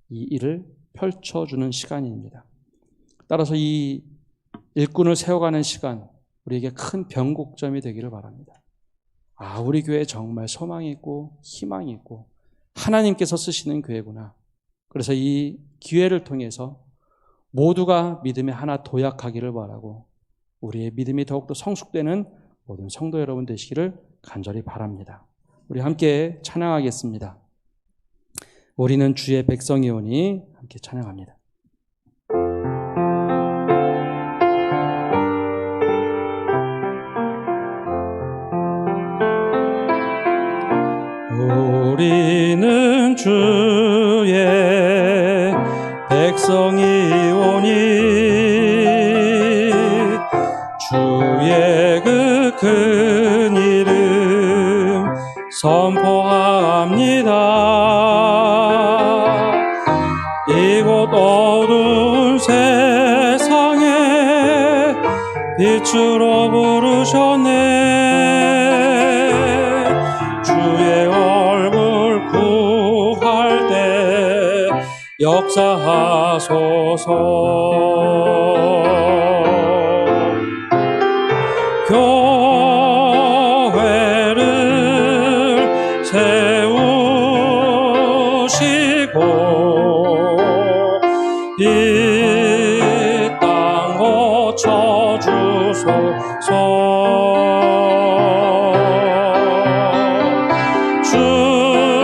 이 일을 펼쳐주는 시간입니다. 따라서 이 일꾼을 세워가는 시간, 우리에게 큰 변곡점이 되기를 바랍니다. 우리 교회에 정말 소망이 있고 희망이 있고 하나님께서 쓰시는 교회구나. 그래서 이 기회를 통해서 모두가 믿음에 하나 도약하기를 바라고 우리의 믿음이 더욱더 성숙되는 모든 성도 여러분 되시기를 간절히 바랍니다. 우리 함께 찬양하겠습니다. 우리는 주의 백성이오니 함께 찬양합니다. 우리는 주의 백성이오니 주의 그 큰 이름 선포합니다. 이곳 어두운 세상에 빛으로 부르셨네. 주의 얼굴 구할 때 역사하소서. 교회를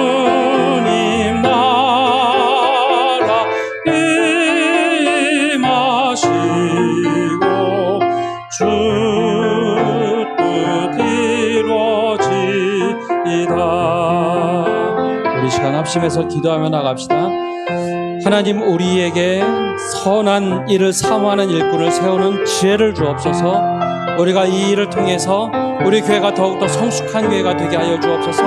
주님 나라 임하시고 주 뜻 이루어지이다. 우리 시간 합심해서 기도하며 나갑시다. 하나님, 우리에게 선한 일을 사모하는 일꾼을 세우는 지혜를 주옵소서. 우리가 이 일을 통해서 우리 교회가 더욱더 성숙한 교회가 되게 하여 주옵소서.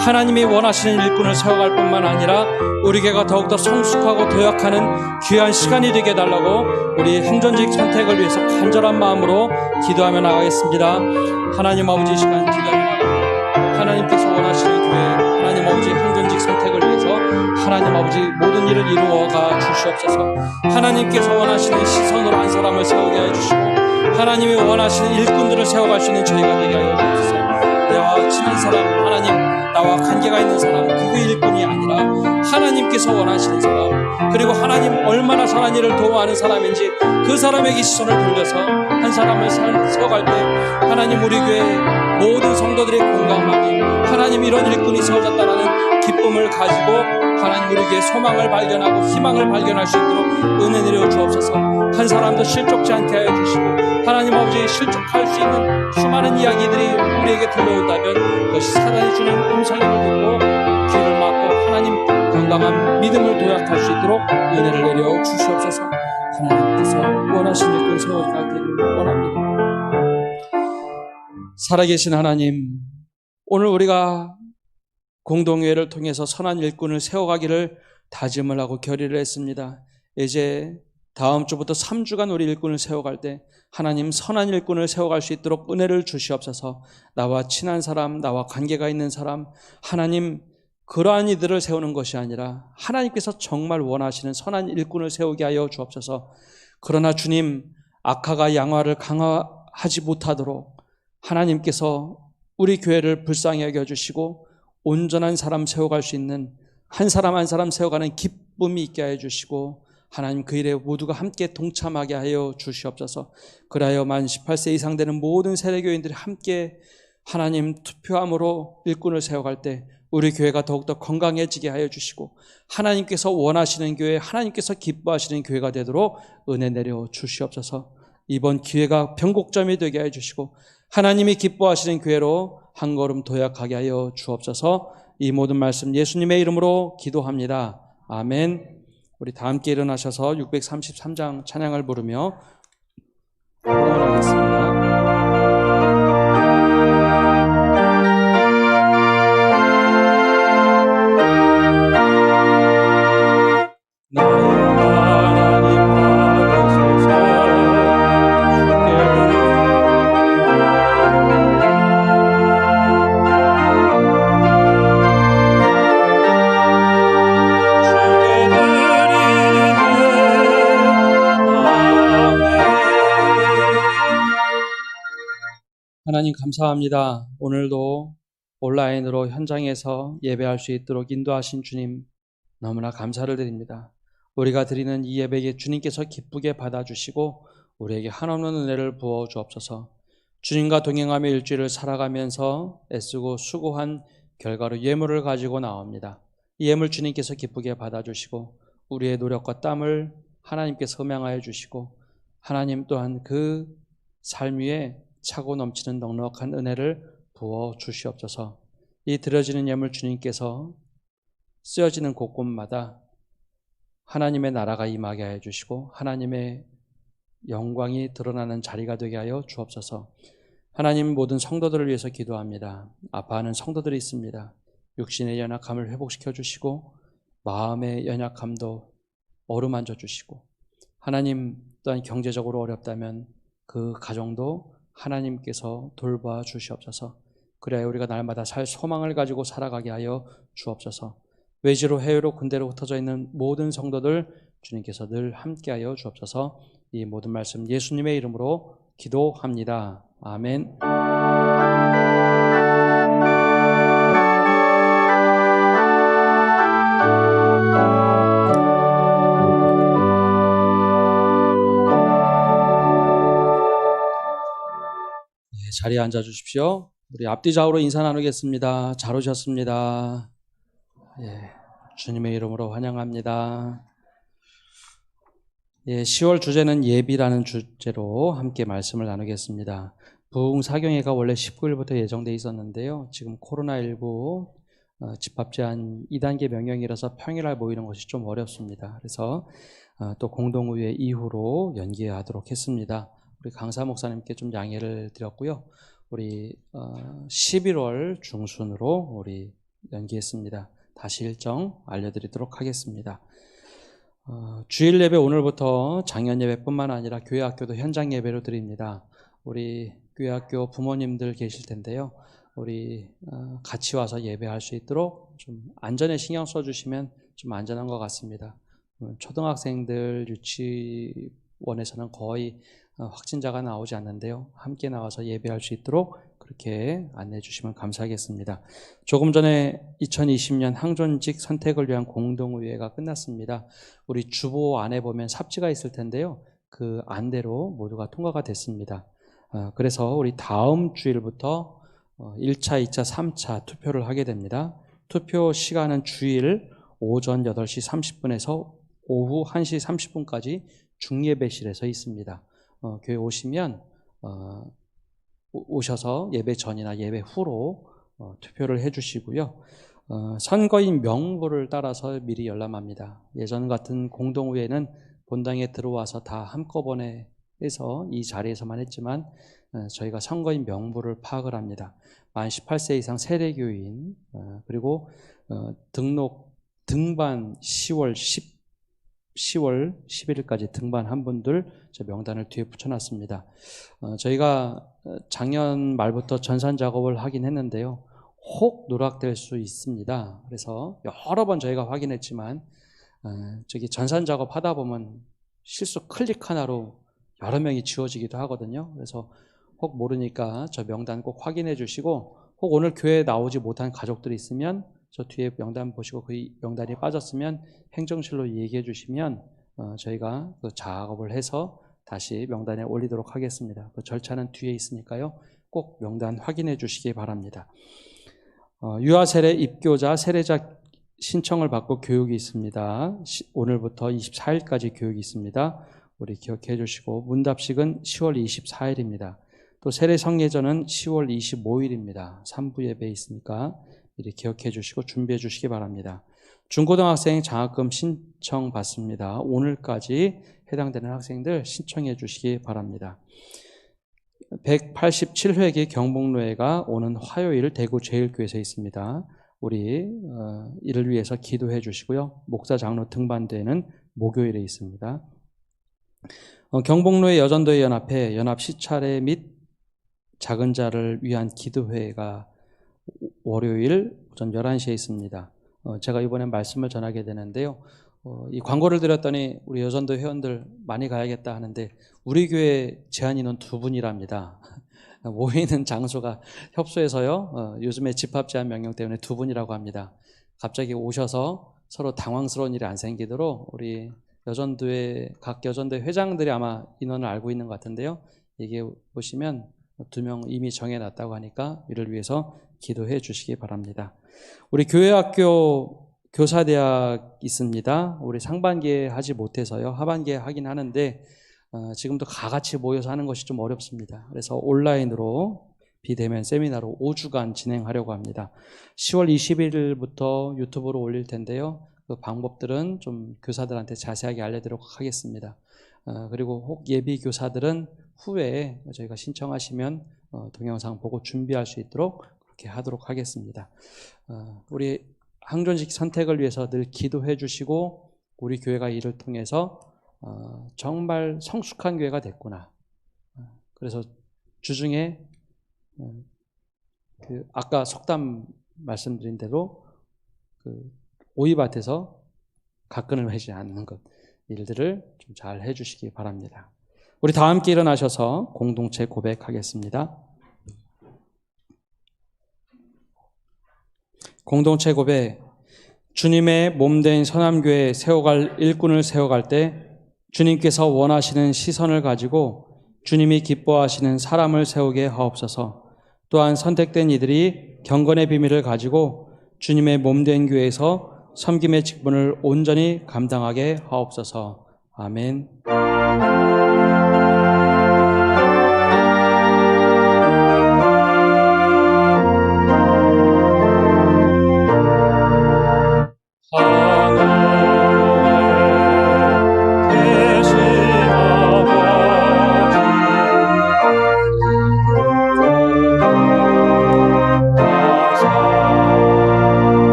하나님이 원하시는 일꾼을 세워갈 뿐만 아니라 우리 교회가 더욱더 성숙하고 도약하는 귀한 시간이 되게 해달라고 우리 행전직 선택을 위해서 간절한 마음으로 기도하며 나가겠습니다. 하나님 아버지, 이 시간 기도하며 나갑니다. 하나님께서 원하시는 교회, 하나님 아버지 행전직 선택을 위해서 하나님 아버지 모든 일을 이루어가 주시옵소서. 하나님께서 원하시는 시선으로 한 사람을 세우게 해 주시고 하나님이 원하시는 일꾼들을 세워갈 수 있는 저희가 되게 하여 주옵소서. 나와 친한 사람, 하나님 나와 관계가 있는 사람, 그 일꾼이 아니라 하나님께서 원하시는 사람, 그리고 하나님 얼마나 선한 일을 도모하는 사람인지 그 사람에게 시선을 돌려서 한 사람을 세워갈 때 하나님 우리 교회 모든 성도들의 공감하며 하나님 이런 일꾼이 세워졌다라는 기쁨을 가지고 하나님 우리 교회 소망을 발견하고 희망을 발견할 수 있도록 은혜 내려 주옵소서. 한 사람도 실족지 않게 하여 주시고 하나님 아버지 실족할 수 있는 수많은 이야기들이 우리에게 들려온다면 그것이 사단이 주는 음성을 듣고 귀를 막고 하나님 건강한 믿음을 도약할 수 있도록 은혜를 내려 주시옵소서. 하나님께서 원하시는 일꾼 세워가기를 원합니다. 살아계신 하나님, 오늘 우리가 공동회를 통해서 선한 일꾼을 세워가기를 다짐을 하고 결의를 했습니다. 이제 다음 주부터 3주간 우리 일꾼을 세워갈 때 하나님 선한 일꾼을 세워갈 수 있도록 은혜를 주시옵소서. 나와 친한 사람, 나와 관계가 있는 사람, 하나님 그러한 이들을 세우는 것이 아니라 하나님께서 정말 원하시는 선한 일꾼을 세우게 하여 주옵소서. 그러나 주님, 악화가 양화를 강화하지 못하도록 하나님께서 우리 교회를 불쌍히 여겨주시고 온전한 사람 세워갈 수 있는 한 사람 한 사람 세워가는 기쁨이 있게 하여 주시고 하나님 그 일에 모두가 함께 동참하게 하여 주시옵소서. 그리하여 만 18세 이상 되는 모든 세례교인들이 함께 하나님 투표함으로 일꾼을 세워갈 때 우리 교회가 더욱더 건강해지게 하여 주시고 하나님께서 원하시는 교회, 하나님께서 기뻐하시는 교회가 되도록 은혜 내려 주시옵소서. 이번 기회가 변곡점이 되게 하여 주시고 하나님이 기뻐하시는 교회로 한 걸음 도약하게 하여 주옵소서. 이 모든 말씀 예수님의 이름으로 기도합니다. 아멘. 우리 다 함께 일어나셔서 633장 찬양을 부르며 응원하겠습니다. 하나님 감사합니다. 오늘도 온라인으로 현장에서 예배할 수 있도록 인도하신 주님 너무나 감사를 드립니다. 우리가 드리는 이 예배에 주님께서 기쁘게 받아주시고 우리에게 한없는 은혜를 부어 주옵소서. 주님과 동행하며 일주일을 살아가면서 애쓰고 수고한 결과로 예물을 가지고 나옵니다. 이 예물 주님께서 기쁘게 받아주시고 우리의 노력과 땀을 하나님께서 흠양하여 주시고 하나님 또한 그 삶 위에 차고 넘치는 넉넉한 은혜를 부어 주시옵소서. 이 드려지는 예물 주님께서 쓰여지는 곳곳마다 하나님의 나라가 임하게 하여 주시고 하나님의 영광이 드러나는 자리가 되게 하여 주옵소서. 하나님 모든 성도들을 위해서 기도합니다. 아파하는 성도들이 있습니다. 육신의 연약함을 회복시켜 주시고 마음의 연약함도 어루만져 주시고 하나님 또한 경제적으로 어렵다면 그 가정도 하나님께서 돌봐 주시옵소서. 그래야 우리가 날마다 살 소망을 가지고 살아가게 하여 주옵소서. 외지로 해외로 군대로 흩어져 있는 모든 성도들 주님께서 늘 함께하여 주옵소서. 이 모든 말씀 예수님의 이름으로 기도합니다. 아멘. 자리에 앉아 주십시오. 우리 앞뒤 좌우로 인사 나누겠습니다. 잘 오셨습니다. 예, 주님의 이름으로 환영합니다. 예, 10월 주제는 예비라는 주제로 함께 말씀을 나누겠습니다. 부흥사경회가 원래 19일부터 예정돼 있었는데요. 지금 코로나19 집합 제한 2단계 명령이라서 평일날 모이는 것이 좀 어렵습니다. 그래서 또 공동의회 이후로 연기하도록 했습니다. 우리 강사 목사님께 좀 양해를 드렸고요. 우리 11월 중순으로 우리 연기했습니다. 다시 일정 알려드리도록 하겠습니다. 주일 예배 오늘부터 장년 예배뿐만 아니라 교회 학교도 현장 예배로 드립니다. 우리 교회 학교 부모님들 계실 텐데요. 우리 같이 와서 예배할 수 있도록 좀 안전에 신경 써주시면 좀 안전한 것 같습니다. 초등학생들 유치원에서는 거의 확진자가 나오지 않는데요. 함께 나와서 예배할 수 있도록 그렇게 안내해 주시면 감사하겠습니다. 조금 전에 2020년 항존직 선택을 위한 공동의회가 끝났습니다. 우리 주보 안에 보면 삽지가 있을 텐데요. 그 안대로 모두가 통과가 됐습니다. 그래서 우리 다음 주일부터 1차, 2차, 3차 투표를 하게 됩니다. 투표 시간은 주일 오전 8시 30분에서 오후 1시 30분까지 중예배실에서 있습니다. 교회 오시면 오셔서 예배 전이나 예배 후로 투표를 해주시고요. 선거인 명부를 따라서 미리 열람합니다. 예전 같은 공동의회는 본당에 들어와서 다 한꺼번에 해서 이 자리에서만 했지만 저희가 선거인 명부를 파악을 합니다. 만 18세 이상 세례교인 그리고 등반 10월 11일까지 등반한 분들 저 명단을 뒤에 붙여놨습니다. 저희가 작년 말부터 전산 작업을 하긴 했는데요. 혹 누락될 수 있습니다. 그래서 여러 번 저희가 확인했지만 저기 전산 작업 하다 보면 실수 클릭 하나로 여러 명이 지워지기도 하거든요. 그래서 혹 모르니까 저 명단 꼭 확인해 주시고 혹 오늘 교회에 나오지 못한 가족들이 있으면 저 뒤에 명단 보시고 그 명단이 빠졌으면 행정실로 얘기해 주시면 저희가 그 작업을 해서 다시 명단에 올리도록 하겠습니다. 그 절차는 뒤에 있으니까요. 꼭 명단 확인해 주시기 바랍니다. 유아세례 입교자, 세례자 신청을 받고 교육이 있습니다. 오늘부터 24일까지 교육이 있습니다. 우리 기억해 주시고 문답식은 10월 24일입니다. 또 세례 성례전은 10월 25일입니다. 3부 예배 있으니까 미리 기억해 주시고 준비해 주시기 바랍니다. 중고등학생 장학금 신청 받습니다. 오늘까지 해당되는 학생들 신청해 주시기 바랍니다. 187회기 경복로회가 오는 화요일 대구 제일교회에서 있습니다. 우리 이를 위해서 기도해 주시고요. 목사 장로 등반대회는 목요일에 있습니다. 경복로회 여전도회 연합회 연합 시차례 및 작은 자를 위한 기도회가 월요일 오전 11시에 있습니다. 제가 이번에 말씀을 전하게 되는데요. 이 광고를 드렸더니 우리 여전도 회원들 많이 가야겠다 하는데 우리 교회 제한 인원 2분이랍니다. 모이는 장소가 협소해서요. 요즘에 집합 제한 명령 때문에 2분이라고 합니다. 갑자기 오셔서 서로 당황스러운 일이 안 생기도록 우리 여전도회 각 여전도회 회장들이 아마 인원을 알고 있는 것 같은데요. 얘기해 보시면 2명 이미 정해놨다고 하니까 이를 위해서 기도해 주시기 바랍니다. 우리 교회학교 교사대학 있습니다. 우리 상반기에 하지 못해서요. 하반기에 하긴 하는데 지금도 다 같이 모여서 하는 것이 좀 어렵습니다. 그래서 온라인으로 비대면 세미나로 5주간 진행하려고 합니다. 10월 20일부터 유튜브로 올릴 텐데요. 그 방법들은 좀 교사들한테 자세하게 알려드리도록 하겠습니다. 그리고 혹 예비 교사들은 후에 저희가 신청하시면 동영상 보고 준비할 수 있도록 그렇게 하도록 하겠습니다. 우리 항존식 선택을 위해서 늘 기도해 주시고 우리 교회가 이를 통해서 정말 성숙한 교회가 됐구나. 그래서 주중에 그 아까 속담 말씀드린 대로 그 오이밭에서 가끈을 매지 않는 것 일들을 좀 잘 해주시기 바랍니다. 우리 다 함께 일어나셔서 공동체 고백하겠습니다. 공동체 고백. 주님의 몸된 선함교회 세워갈 일꾼을 세워갈 때 주님께서 원하시는 시선을 가지고 주님이 기뻐하시는 사람을 세우게 하옵소서. 또한 선택된 이들이 경건의 비밀을 가지고 주님의 몸된 교회에서 섬김의 직분을 온전히 감당하게 하옵소서. 아멘.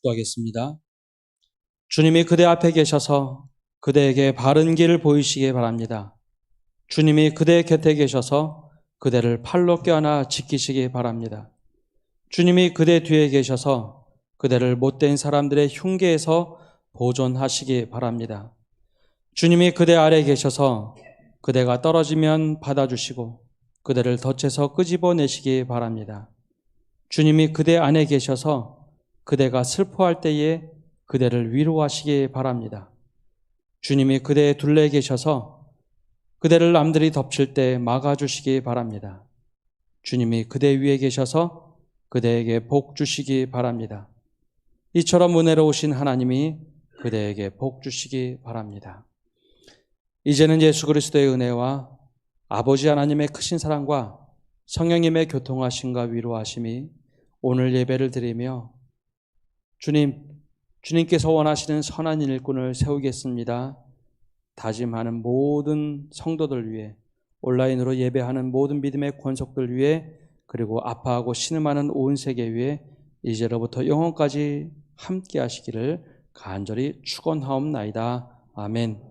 축도하겠습니다. 주님이 그대 앞에 계셔서 그대에게 바른 길을 보이시기 바랍니다. 주님이 그대 곁에 계셔서 그대를 팔로 껴안아 지키시기 바랍니다. 주님이 그대 뒤에 계셔서 그대를 못된 사람들의 흉계에서 보존하시기 바랍니다. 주님이 그대 아래 계셔서 그대가 떨어지면 받아주시고 그대를 덫에서 끄집어내시기 바랍니다. 주님이 그대 안에 계셔서 그대가 슬퍼할 때에 그대를 위로하시기 바랍니다. 주님이 그대의 둘레에 계셔서 그대를 남들이 덮칠 때 막아주시기 바랍니다. 주님이 그대 위에 계셔서 그대에게 복 주시기 바랍니다. 이처럼 은혜로우신 하나님이 그대에게 복 주시기 바랍니다. 이제는 예수 그리스도의 은혜와 아버지 하나님의 크신 사랑과 성령님의 교통하심과 위로하심이 오늘 예배를 드리며 주님께서 원하시는 선한 일꾼을 세우겠습니다. 다짐하는 모든 성도들 위해, 온라인으로 예배하는 모든 믿음의 권속들 위해, 그리고 아파하고 신음하는 온 세계 위해 이제로부터 영원까지 함께 하시기를 간절히 축원하옵나이다. 아멘.